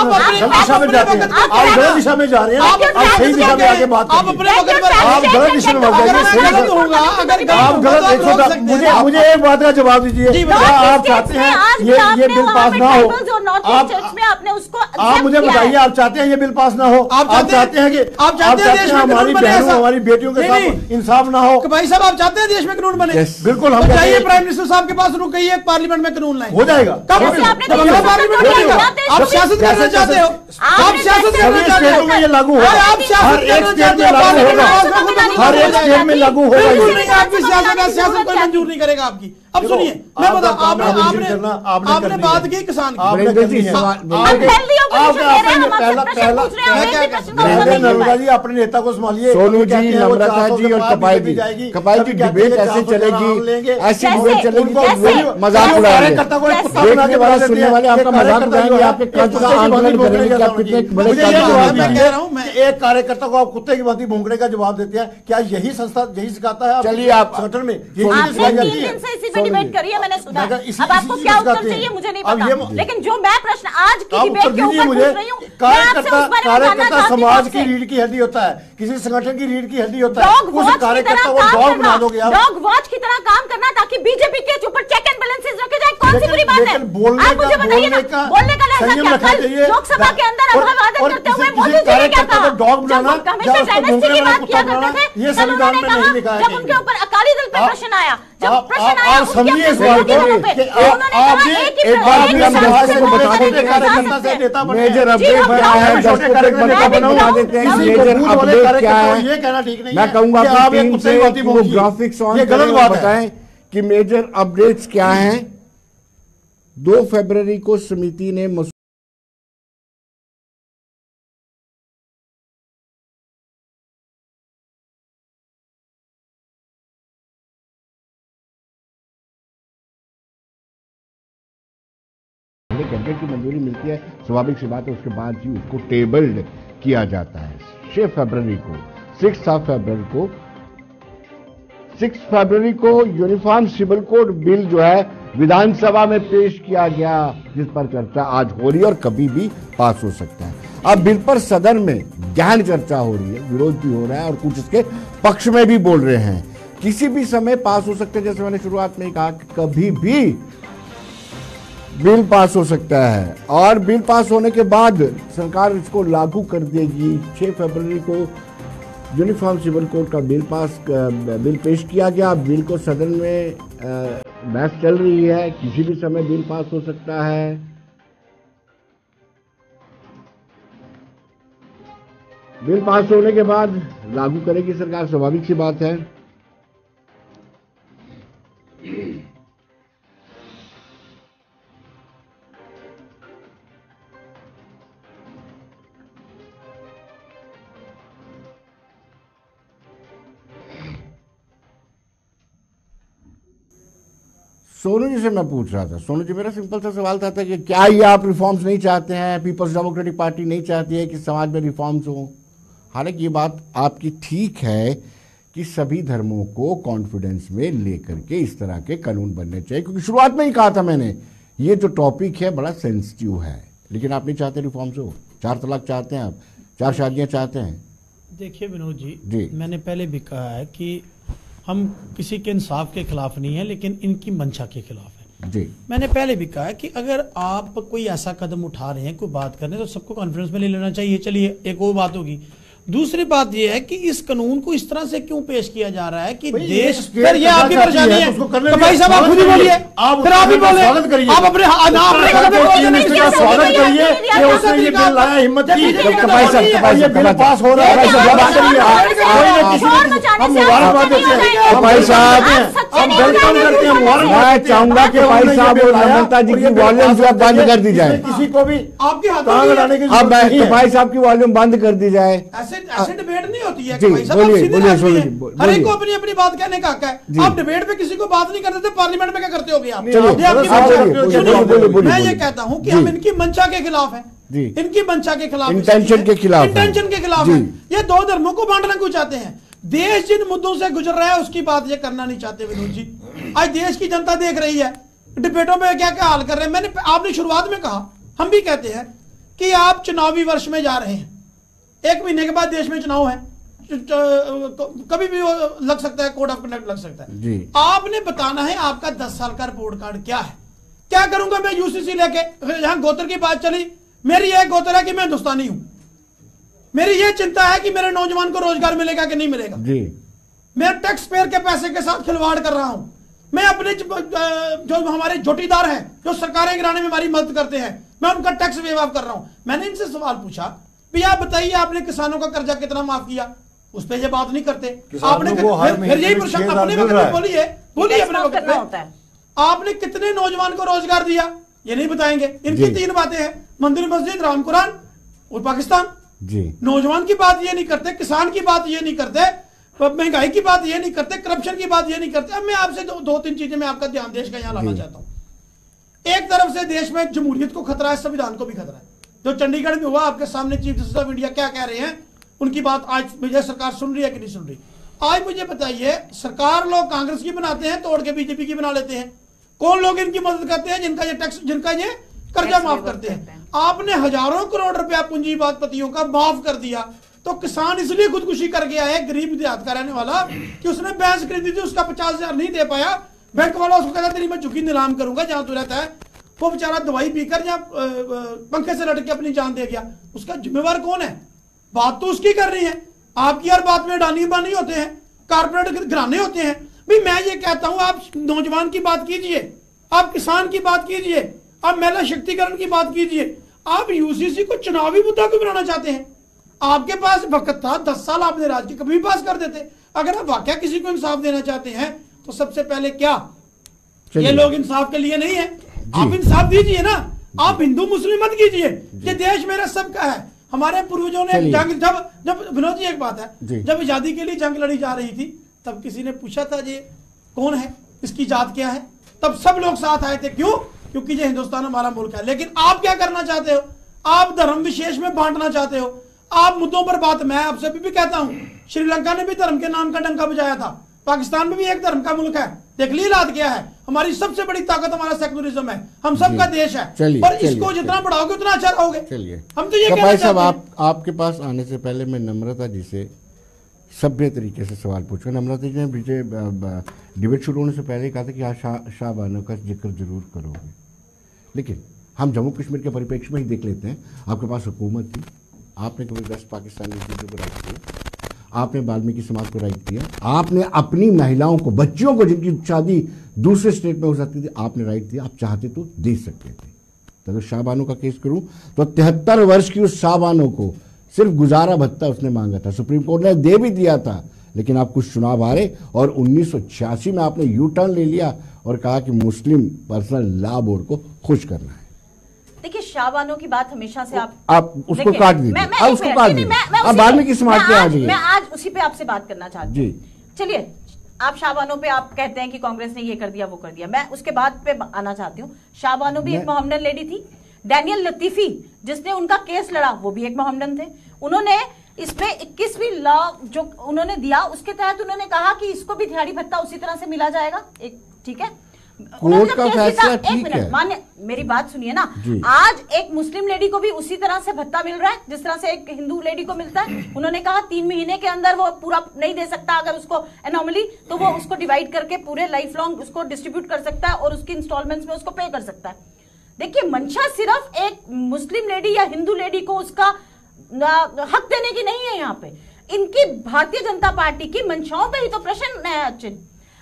S7: दिशा में जाते हैं। आप गलत दिशा में जा रहे हैं, आप सही दिशा में आगे बात
S9: आप अपने वक्त पर
S7: आप गलत दिशा में जाइए। आप गलत, मुझे एक बात का जवाब दीजिए, क्या आप चाहते हैं ये बिल पास ना हो? आप मुझे बताइए, आप चाहते हैं ये बिल पास ना हो? आप चाहते हैं कि हमारी बहनों हमारी बेटियों के साथ इंसाफ ना हो?
S9: भाई साहब, आप चाहते हैं देश में कानून बने?
S7: बिल्कुल, हम
S9: चाहिए प्राइम मिनिस्टर साहब के पास रुकिए, पार्लियामेंट में कानून लाएं।
S7: हो जाएगा।
S9: कब आप सियासत करना चाहते हो? आप सियासत करना चाहते हो?
S7: में ये लागू होगा,
S9: आप
S7: हर एक स्टेट में लागू होगा, हर एक स्टेट में लागू होगा।
S9: आपकी सियासत कोई मंजूर नहीं करेगा आपकी। अब सुनिए, मैं बता, आपने बात की किसान की,
S7: नर्मदा जी अपने नेता को संभालिए।
S1: सोनू जी, नम्रता जी और कपाई जी डिबेट ऐसे चलेगी, ऐसी डिबेट चलेगी, मजाक उड़ा रहे हैं, सुनने वाले आपका मजाक उड़ाएंगे, आपके कद का आंकलन करेंगे कि आप कितने बड़े
S7: एक कार्यकर्ता को आप कुत्ते की भांति भौंकने का जवाब देते हैं। क्या यही संस्था यही सिखाता है?
S1: चलिए, आप
S7: संगठन में
S8: डिबेट करिए, मैंने सुना। अब आपको क्या उत्तर चाहिए मुझे नहीं पता, लेकिन जो मैं प्रश्न आज की डिबेट के ऊपर पूछ रही हूँ,
S7: कार्यकर्ता समाज की रीढ़ की हड्डी होता है, किसी संगठन की रीढ़ की हड्डी होता है। उस कार्यकर्ता को डॉग बना दोगे आप,
S8: डॉग वॉच की तरह काम करना, ताकि बीजेपी के ऊपर चेक एंड बैलेंसेस रखे जाए। कौन सी बुरी बात है? बोलने का लहजा क्या था? लोकसभा के अंदर वादा करते हुए मोदी जी ने क्या कहा?
S7: उसको डॉग बनाना या उसको भूखने वाला कुत्ता बनाना ये संविधान में नहीं लिखा है।
S8: जब उनके ऊपर अकाली दल पे प्रश्न आया, जब प्रश्न आया
S7: आप समझिए इस बात को,
S1: एक बार भी हम को बता देते हैं मेजर अपडेट बना है, बता देते हैं मेजर अपडेट क्या है।
S7: ये कहना ठीक नहीं है।
S1: मैं कहूंगा आपकी टीम से कि वो ग्राफिक्स ऑन
S7: गलत बात
S1: बताएं कि मेजर अपडेट्स क्या हैं। 2 फरवरी को समिति ने कैबिनेट की मंजूरी मिलती है, स्वाभाविक सी बात है, उसके बाद ही उसको टेबल्ड किया जाता है। 6 फरवरी को यूनिफॉर्म सिविल कोड बिल जो है विधानसभा में पेश किया गया, जिस पर चर्चा आज हो रही है और कभी भी पास हो सकता है। अब बिल पर सदन में गहन चर्चा हो रही है, विरोध भी हो रहा है और कुछ इसके पक्ष में भी बोल रहे हैं। किसी भी समय पास हो सकते हैं, जैसे मैंने शुरुआत में ही कहा कि कभी भी बिल पास हो सकता है और बिल पास होने के बाद सरकार इसको लागू कर देगी। 6 फरवरी को यूनिफॉर्म सिविल कोड का बिल पेश किया गया। बिल को सदन में बहस चल रही है, किसी भी समय बिल पास हो सकता है। बिल पास होने के बाद लागू करेगी सरकार, स्वाभाविक सी बात है। सोनू जी से मैं पूछ रहा था, सोनू जी मेरा सिंपल सा सवाल था कि क्या ये आप रिफॉर्म्स नहीं चाहते हैं, पीपल्स डेमोक्रेटिक पार्टी नहीं चाहती है कि समाज में रिफॉर्म्स हो। हालांकि ये बात आपकी ठीक है कि सभी धर्मों को कॉन्फिडेंस में लेकर के इस तरह के कानून बनने चाहिए, क्योंकि शुरुआत में ही कहा था मैंने ये जो टॉपिक है बड़ा सेंसिटिव है, लेकिन आप नहीं चाहते रिफॉर्म्स हो। 4 तलाक चाहते हैं आप, 4 शादियां चाहते हैं।
S9: देखिए विनोद जी, मैंने पहले भी कहा है कि हम किसी के इंसाफ के खिलाफ नहीं है, लेकिन इनकी मंशा के खिलाफ है। जी मैंने पहले भी कहा है कि अगर आप कोई ऐसा कदम उठा रहे हैं, कोई बात कर रहे हैं, तो सबको कॉन्फ्रेंस में ले लेना चाहिए। चलिए एक वो बात होगी। दूसरी बात यह है कि इस कानून को इस तरह से क्यों पेश किया जा रहा है कि देश पर ये आपकी परेशानी है, तो भाई साहब आप खुद ही बोलिए, फिर आप ही बोले, आप अपने
S7: स्वागत करिए कि उसने ये बिल लाया, हिम्मत की, ये बिल पास हो रहा है, हम मुबारकबाद देते हैं भाई साहब, हम वेलकम करते हैं, मुबारकबाद।
S1: मैं चाहूंगा कि भाई साहब और नम्रता जी की वॉल्यूम जो है बंद कर दी जाए,
S7: किसी को भी
S9: आपके हाथ
S7: लगाने की
S1: अब भाई साहब की वॉल्यूम बंद कर दी जाए।
S9: ऐसे डिबेट नहीं होती है कि भाई साहब आप सीधे आदमी हैं, हर एक को अपनी अपनी बात कहने का हक है। आप डिबेट पे किसी को बात नहीं करते थे, पार्लियामेंट में क्या करते होगे आप? मैं ये कहता हूं कि हम इनकी मंशा के खिलाफ हैं, इनकी मंशा के खिलाफ,
S1: इंटेंशन के
S9: खिलाफ है। ये 2 धर्मों को बांटना क्यों चाहते हैं? देश जिन मुद्दों से गुजर रहा है उसकी बात ये करना नहीं चाहते विनोद जी। आज देश की जनता देख रही है डिबेटों में क्या क्या हाल कर रहे हैं। आपने शुरुआत में कहा, हम भी कहते हैं कि आप चुनावी वर्ष में जा रहे हैं, 1 महीने के बाद देश में चुनाव है, कभी भी लग सकता है, कोड ऑफ कंडक्ट लग सकता है जी। आपने बताना है आपका 10 साल का रिपोर्ट कार्ड क्या है। क्या करूंगा मैं यूसीसी लेके? यहां गोत्र की बात चली, मेरी यह गोत्र है कि मैं हिंदुस्तानी हूं, मेरी यह चिंता है कि मेरे नौजवान को रोजगार मिलेगा कि नहीं मिलेगा जी। मैं टैक्स पेयर के पैसे के साथ खिलवाड़ कर रहा हूं। मैं अपने जो हमारे जोटीदार हैं, जो सरकारें गिराने में हमारी मदद करते हैं, मैं उनका टैक्स वेव ऑफ कर रहा हूं। मैंने इनसे सवाल पूछा, भैया आप बताइए आपने किसानों का कर्जा कितना माफ किया? उस पर ये बात नहीं करते। आपने फिर यही प्रश्न अपने वक्त में बोलिए अपने वक्त में, आपने कितने नौजवान को रोजगार दिया? ये नहीं बताएंगे। इनकी 3 बातें हैं, मंदिर मस्जिद, राम कुरान और पाकिस्तान जी। नौजवान की बात ये नहीं करते, किसान की बात ये नहीं करते, महंगाई की बात ये नहीं करते, करप्शन की बात ये नहीं करते। अब मैं आपसे 2-3 चीजें मैं आपका ध्यान देश का यहां लाना चाहता हूं। एक तरफ से देश में जमहूरियत को खतरा है, संविधान को भी खतरा है। जो चंडीगढ़ में हुआ, आपके सामने चीफ जस्टिस ऑफ इंडिया क्या कह रहे हैं, उनकी बात आज मुझे सरकार सुन रही है कि नहीं सुन रही? आज मुझे बताइए, सरकार लोग कांग्रेस की बनाते हैं, तोड़ के बीजेपी की बना लेते हैं। कौन लोग इनकी मदद करते हैं? जिनका ये टैक्स, जिनका ये कर्जा माफ करते हैं। आपने हजारों करोड़ रुपया पूंजीपतियों का माफ कर दिया, तो किसान इसलिए खुदकुशी कर गया है, गरीब देहात का रहने वाला, कि उसने भैंस खरीदी थी, उसका 50,000 नहीं दे पाया, बैंक वाला उसको कहता तेरी मैं झुकी नीलाम करूंगा जहां तू रहता है। वो बेचारा दवाई पीकर या पंखे से लटक के अपनी जान दे गया। उसका जिम्मेवार कौन है? बात तो उसकी कर रही है, आपकी हर बात में अडानी अंबानी होते हैं, कारपोरेट घराने होते हैं। भाई मैं ये कहता हूं, आप नौजवान की बात कीजिए, आप किसान की बात कीजिए, आप महिला शक्तिकरण की बात कीजिए, आप यूसीसी को चुनावी मुद्दा क्यों बनाना चाहते हैं? आपके पास वक्त था, 10 साल आपने राज के, कभी भी पास कर देते। अगर आप वाकया किसी को इंसाफ देना चाहते हैं तो सबसे पहले क्या ये लोग इंसाफ के लिए नहीं है? आप इंसाफ दीजिए ना, आप हिंदू मुस्लिम मत कीजिए। ये देश मेरा सबका है। हमारे पूर्वजों ने जंग, जब विनोद जी एक बात है, जब आजादी के लिए जंग लड़ी जा रही थी तब किसी ने पूछा था ये कौन है, इसकी जात क्या है? तब सब लोग साथ आए थे। क्यों? क्योंकि ये हिंदुस्तान हमारा मुल्क है। लेकिन आप क्या करना चाहते हो? आप धर्म विशेष में बांटना चाहते हो। आप मुद्दों पर बात, मैं आपसे भी कहता हूं, श्रीलंका ने भी धर्म के नाम का डंका बजाया था, पाकिस्तान में भी एक धर्म का मुल्क है। देख ली रात क्या है, हमारी सबसे बड़ी ताकत हमारा सेकुलरिज्म है, हम सबका देश है। पर इसको जितना बढ़ाओगे उतना अच्छा रहोगे। हम तो ये कहना चाहते हैं।
S1: आपके पास आने से पहले मैं नम्रता जी से सभ्य तरीके से सवाल पूछूं। नम्रता जी ने मुझे डिबेट शुरू होने से पहले कहा था कि आज शाहबानो का जिक्र जरूर करोगे, लेकिन हम जम्मू कश्मीर के परिप्रेक्ष्य में ही देख लेते हैं। आपके पास हुकूमत थी, आपने कभी वेस्ट पाकिस्तानी चीज़ों को राइट किया, आपने वाल्मीकि समाज को राइट किया, आपने अपनी महिलाओं को, बच्चियों को जिनकी शादी दूसरे स्टेट में हो सकती थी, आपने राइट दिया। आप चाहते तो दे सकते थे। तो अगर शाहबानो का केस करूं तो 73 वर्ष की उस शाहबानो को सिर्फ गुजारा भत्ता उसने मांगा था, सुप्रीम कोर्ट ने दे भी दिया था, लेकिन आप कुछ चुनाव हारे और 1986 में आपने यू टर्न ले लिया और कहा कि मुस्लिम पर्सनल लॉ बोर्ड को खुश करना है।
S8: देखिए, शाहबानो की बात हमेशा से
S1: आप उसको काट दीजिए, आप उसको काट दीजिए, आप बाद में किस समाज पे आ जाइए।
S8: मैं आज उसी पे आपसे बात करना चाहती हूँ। चलिए, आप शाहबानो पे आप कहते हैं कि कांग्रेस ने ये कर दिया वो कर दिया, मैं उसके बाद पे आना चाहती हूँ। शाहबानो भी एक मोहम्मदन लेडी थी। डैनियल लतीफी जिसने उनका केस लड़ा वो भी एक मोहम्मदन थे। उन्होंने इसमें 21वीं लॉ जो उन्होंने दिया उसके तहत उन्होंने कहा कि इसको भी दिहाड़ी भत्ता उसी तरह से मिला जाएगा। एक ठीक है,
S1: कोर्ट का फैसला ठीक है,
S8: मान्य, मेरी बात सुनिए ना। आज एक मुस्लिम लेडी को भी उसी तरह से भत्ता मिल रहा है जिस तरह से एक हिंदू लेडी को मिलता है। उन्होंने कहा 3 महीने के अंदर वो पूरा नहीं दे सकता, अगर उसको एनॉमली, तो वो उसको डिवाइड करके पूरे लाइफ लॉन्ग उसको डिस्ट्रीब्यूट कर सकता है और उसकी इंस्टॉलमेंट्स में उसको पे कर सकता है। देखिए, मंशा सिर्फ एक मुस्लिम लेडी या हिंदू लेडी को उसका हक देने की नहीं है। यहाँ पे इनकी भारतीय जनता पार्टी की मंशाओं पे ही तो प्रश्न है।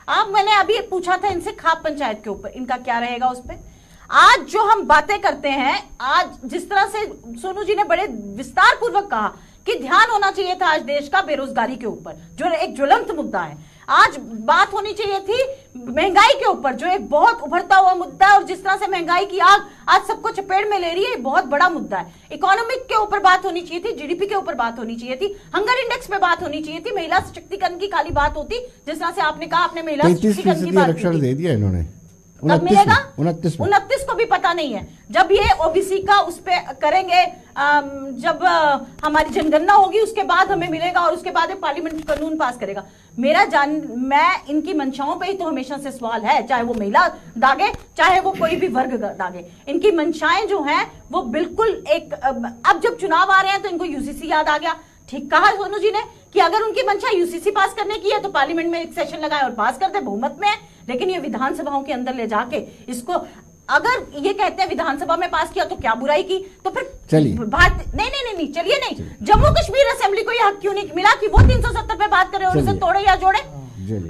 S8: आप, मैंने अभी पूछा था इनसे खाप पंचायत के ऊपर, इनका क्या रहेगा उस पर। आज जो हम बातें करते हैं, आज जिस तरह से सोनू जी ने बड़े विस्तार पूर्वक कहा कि ध्यान होना चाहिए था आज देश का बेरोजगारी के ऊपर, जो एक ज्वलंत मुद्दा है। आज बात होनी चाहिए थी महंगाई के ऊपर, जो एक बहुत उभरता हुआ मुद्दा है, और जिस तरह से महंगाई की आग आज सबको चपेट में ले रही है, बहुत बड़ा मुद्दा है। इकोनॉमिक के ऊपर बात होनी चाहिए थी, जीडीपी के ऊपर बात होनी चाहिए थी, हंगर इंडेक्स पे बात होनी चाहिए थी, महिला सशक्तिकरण की खाली बात होती। जिस तरह से आपने कहा, आपने महिला सशक्तिकरण की बात
S1: आरक्षण दे दिया इन्होंने,
S8: कब मिलेगा?
S1: 29
S8: को भी पता नहीं है। जब ये ओबीसी का उस पे करेंगे, जब हमारी जनगणना होगी उसके बाद हमें मिलेगा, और उसके बाद पार्लियामेंट कानून पास करेगा। मैं इनकी मंशाओं पे ही तो हमेशा से सवाल है, चाहे वो महिला दागे, चाहे वो कोई भी वर्ग दागे। इनकी मंशाएं जो हैं वो बिल्कुल एक, अब जब चुनाव आ रहे हैं तो इनको यूसीसी याद आ गया। ठीक कहा सोनू जी ने कि अगर उनकी मंशा यूसीसी पास करने की है तो पार्लियामेंट में एक सेशन लगाए और पास कर दे, बहुमत में है। लेकिन ये विधानसभाओं के अंदर ले जाके इसको, अगर ये कहते हैं विधानसभा में पास किया तो क्या बुराई की, तो फिर नहीं, चलिए नहीं, जम्मू कश्मीर असेंबली को यह हक क्यों नहीं मिला कि वो 370 पे बात करे और उसे तोड़े या जोड़े?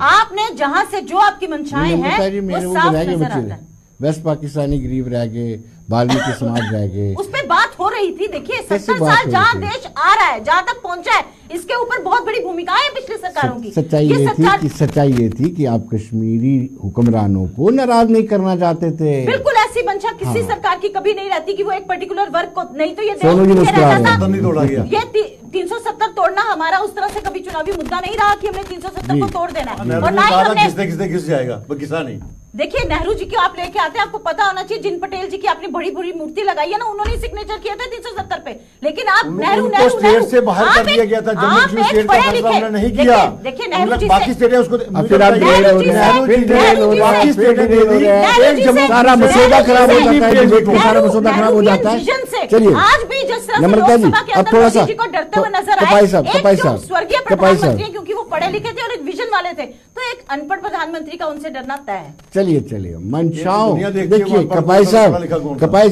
S8: आपने जहां से जो आपकी मंशाएं हैं वो साफ नजर आता है।
S1: वेस्ट पाकिस्तानी गरीब रह गए, वाल्मीकि समाज रह गए,
S8: उस पर बात हो रही थी। देखिए, 70 साल जहां देश आ रहा है, जहां तक पहुंचा है, इसके ऊपर बहुत बड़ी भूमिका है पिछली सरकारों की।
S1: सच्चाई ये थी कि आप कश्मीरी हुक्मरानों को नाराज नहीं करना चाहते थे।
S8: बिल्कुल ऐसी मंशा किसी सरकार की कभी नहीं रहती कि वो एक पर्टिकुलर वर्ग को, नहीं तो ये
S1: रहता था।
S8: ये 370 तोड़ना हमारा उस तरह से कभी चुनावी मुद्दा नहीं रहा कि हमने 370 को तोड़ देना है। और ना ही हमने
S7: घिस जाएगा, किसान
S8: देखिए, नेहरू जी की आप लेके आते हैं, आपको पता होना चाहिए, जिन पटेल जी की आपने बड़ी बड़ी मूर्ति लगाई है ना, उन्होंने सिग्नेचर किया था 370 पे। लेकिन आप नेहरू
S7: स्टेट से बाहर कर दिया गया था, जम्मू कश्मीर स्टेट का फैसला उन्होंने नहीं किया।
S8: देखिए, नेहरू जी
S7: बाकी स्टेट है उसको,
S1: सारा मसौदा खराब हो जाता है, सारा मसौदा खराब हो जाता है। चलिए,
S8: आज भी जिस तरह से लोकसभा के अंदर मोदी जी को डरते हुए नजर आए, स्वर्गीय प्रधानमंत्री, क्योंकि वो पढ़े लिखे थे और एक विजन वाले थे, तो एक अनपढ़ प्रधानमंत्री का उनसे डरना तय है।
S1: चलिए मंशाओं, देखिए कपाई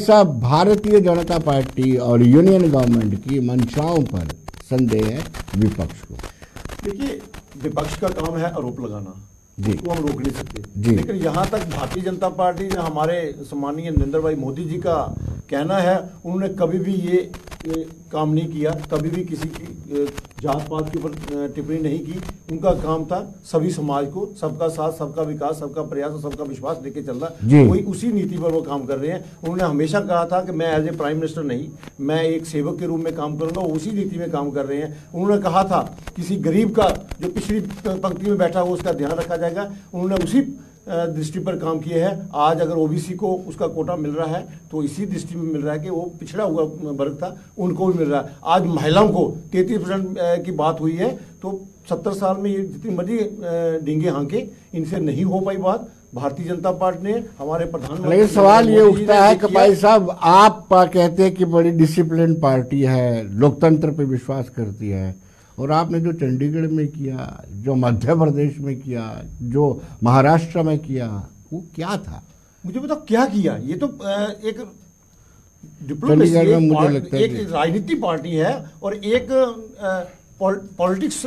S1: साहब, भारतीय जनता पार्टी और यूनियन गवर्नमेंट की मंशाओं पर संदेह है विपक्ष को।
S7: देखिए, विपक्ष का काम है आरोप लगाना
S1: जी,
S7: वो हम रोक नहीं सकते
S1: जी।
S7: लेकिन यहाँ तक भारतीय जनता पार्टी ने, हमारे सम्मानीय नरेंद्र भाई मोदी जी का कहना है, उन्होंने कभी भी ये काम नहीं किया, कभी भी किसी की जात पात के ऊपर टिप्पणी नहीं की। उनका काम था सभी समाज को सबका साथ, सबका विकास, सबका प्रयास और सबका विश्वास लेके चलना। वही उसी नीति पर वो काम कर रहे हैं। उन्होंने हमेशा कहा था कि मैं एज ए प्राइम मिनिस्टर नहीं, मैं एक सेवक के रूप में काम करूंगा, उसी नीति में काम कर रहे हैं। उन्होंने कहा था किसी गरीब का जो पिछली पंक्ति में बैठा हो उसका ध्यान रखा जाएगा, उन्होंने उसी दृष्टि पर काम किया है। आज अगर ओबीसी को उसका कोटा मिल रहा है तो इसी दृष्टि में मिल रहा है कि वो पिछड़ा हुआ वर्ग था, उनको भी मिल रहा है। आज महिलाओं को 33% की बात हुई है, तो 70 साल में ये जितनी मर्जी डींगे हाँके, इनसे नहीं हो पाई बात। भारतीय जनता पार्टी ने, हमारे प्रधानमंत्री,
S1: लेकिन सवाल ये उठता है कि भाई साहब, आप कहते हैं कि बड़ी डिसिप्लिन पार्टी है, लोकतंत्र पे विश्वास करती है, और आपने जो चंडीगढ़ में किया, जो मध्य प्रदेश में किया, जो महाराष्ट्र में किया, वो क्या था?
S7: मुझे बताओ क्या किया? ये तो एक
S1: चंडीगढ़ में मुझे लगता है
S7: एक राजनीतिक पार्टी है और एक पॉलिटिक्स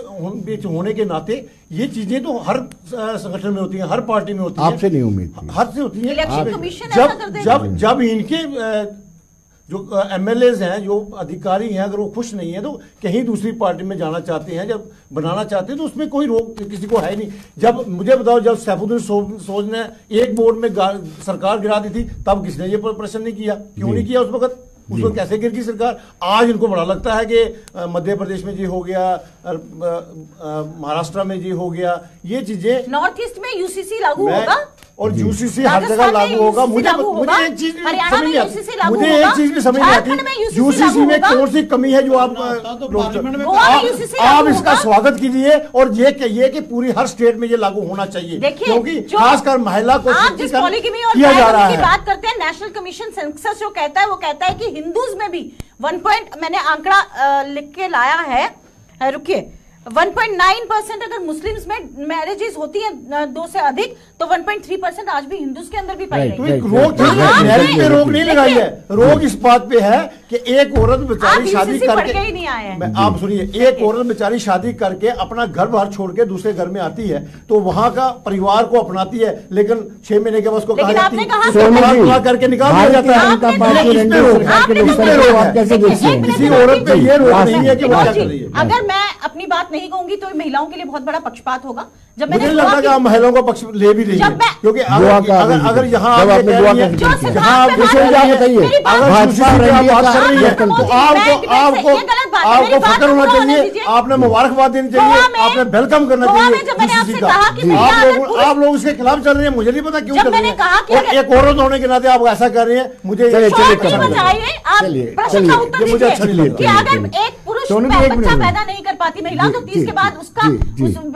S7: होने के नाते ये चीजें तो हर संगठन में होती हैं, हर पार्टी में होती हैं।
S1: आपसे नहीं उम्मीद थी।
S7: हर से होती
S8: है।
S7: जब इनके जो एमएलएज हैं, जो अधिकारी हैं, अगर वो खुश नहीं है तो कहीं दूसरी पार्टी में जाना चाहते हैं, जब बनाना चाहते हैं तो उसमें कोई रोक किसी को है नहीं। जब मुझे बताओ, जब सैफुद्दीन सोज ने एक बोर्ड में सरकार गिरा दी थी, तब किसने ये प्रश्न नहीं किया? क्यों नहीं किया उस वक्त? उसको कैसे गिर गई सरकार? आज इनको बड़ा लगता है कि मध्य प्रदेश में ये हो गया, महाराष्ट्र में ये हो गया। ये चीजें
S8: नॉर्थ ईस्ट में यूसीसी लागू होगा
S7: और यूसीसी हर जगह लागू होगा। मुझे एक चीज भी समझ नहीं आती, मुझे एक चीज भी समझ नहीं आती, यूसीसी में कौन सी कमी है जो आप इसका स्वागत कीजिए और ये कहिए कि पूरी हर स्टेट में ये लागू होना चाहिए, क्योंकि खासकर महिला को
S8: किया जा रहा है। बात करते हैं नेशनल कमीशन सेंसस जो कहता है, वो कहता है कि हिंदूज में भी 1 मैंने आंकड़ा लिख के लाया है, रुकिए, 1.9% अगर मुस्लिम्स में मैरिजेस होती हैं 2 से अधिक, तो 1.3% आज भी हिंदूज के अंदर भी पाई
S7: तो एक रोग मैरिज पे रोक नहीं लगाई है। रोग इस बात पे है कि एक औरत बेचारी शादी करके
S8: ही नहीं आए हैं।
S7: आप सुनिए, एक औरत बेचारी शादी करके अपना घर बाहर छोड़ के दूसरे घर में आती है तो वहां का परिवार को अपनाती है, लेकिन 6 महीने के बाद उसको कहा जाती है करके निकाल दिया जाता है। किसी औरत पे ये रोक नहीं है कि वो क्या कर रही है।
S8: अगर मैं अपनी बात नहीं कहूंगी तो महिलाओं के लिए बहुत बड़ा पक्षपात होगा। जब
S7: मुझे लगता कि आप महिलाओं का पक्ष ले भी रही है, क्योंकि अगर यहाँ आप बात कर रही है तो आपको फख्र होना चाहिए, आपने मुबारकबाद देनी चाहिए, आपने वेलकम करना चाहिए। आप लोग इसके खिलाफ चल रहे हैं, मुझे नहीं पता क्यों चल रहे हैं, और एक औरत होने के नाते आप ऐसा कर रहे हैं। मुझे
S8: मुझे अच्छा नहीं लगता। एक पुरुष बच्चा पैदा नहीं कर पाती महिला, तो 30 के बाद उसका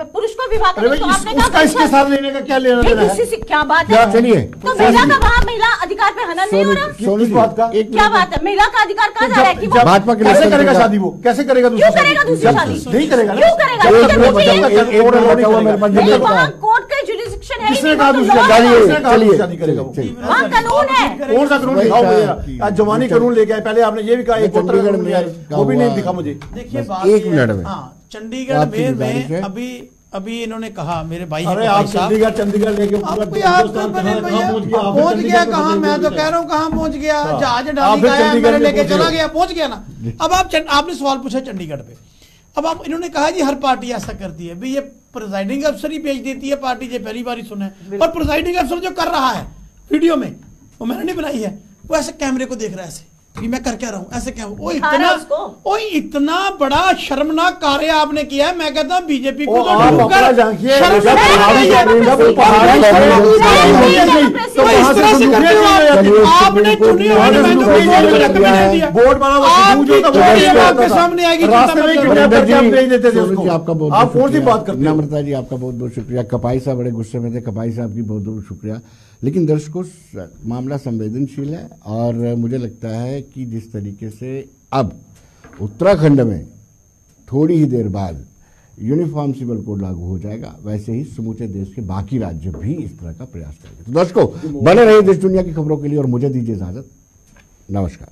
S8: पुरुष को विवाह करने, तो आपने कहा
S7: इसके साथ लेने का क्या लेना देना है?
S8: क्या बात है?
S1: चलिए,
S8: तो महिला का वहाँ महिला अधिकार पे हनन नहीं हो रहा?
S7: किस बात का?
S8: क्या बात है? महिला का अधिकार कहाँ जा रहा है कि वो
S1: भाजपा के
S7: कैसे करेगा शादी? वो कैसे करेगा?
S8: क्यों करेगा दूसरी शादी?
S7: नहीं करेगा।
S8: क्यों करेगा? कोर्ट का जुरिडिक्शन है,
S7: किसने कहा दूसरी शादी करेगा?
S8: वहाँ कानून है।
S7: कौन सा कानून दिखाओ भैया? आज जवानी कानून लेके आए, पहले आपने ये भी कहा एक
S1: चंडीगढ़ में
S7: वो भी नहीं दिखा मुझे।
S9: देखिए,
S1: एक मिनट में
S9: चंडीगढ़ में अभी इन्होंने कहा, मेरे भाई,
S7: अरे आप चंडीगढ़ लेके
S9: पहुंच गया कहाँ? मैं तो कह रहा हूँ कहाँ पहुंच गया? जहाज डाली गया, मैंने लेके चला गया, पहुंच गया ना। अब आपने सवाल पूछा चंडीगढ़ पे, अब आप इन्होंने कहा जी हर पार्टी ऐसा करती है, भाई ये प्रिजाइडिंग अफसर ही भेज देती है पार्टी, ये पहली बार ही सुना है। और प्रिजाइडिंग अफसर जो कर रहा है वीडियो में, वो मैंने नहीं बनाई है, वो ऐसे कैमरे को देख रहा है, ऐसे कि मैं कर क्या रहा हूँ, ऐसे क्या वो इतना बड़ा शर्मनाक कार्य आपने किया है। मैं कहता हूँ बीजेपी को आपने चुनी आपके सामने आएगी।
S7: आप कौन सी बात करते हैं?
S1: नम्रता जी, आपका बहुत बहुत शुक्रिया। कपाई साहब बड़े गुस्से में थे, कपाई साहब की बहुत बहुत शुक्रिया। लेकिन दर्शकों, मामला संवेदनशील है और मुझे लगता है कि जिस तरीके से अब उत्तराखंड में थोड़ी ही देर बाद यूनिफॉर्म सिविल कोड लागू हो जाएगा, वैसे ही समूचे देश के बाकी राज्य भी इस तरह का प्रयास करेंगे। तो दर्शकों, बने रहिए देश दुनिया की खबरों के लिए और मुझे दीजिए इजाजत। नमस्कार।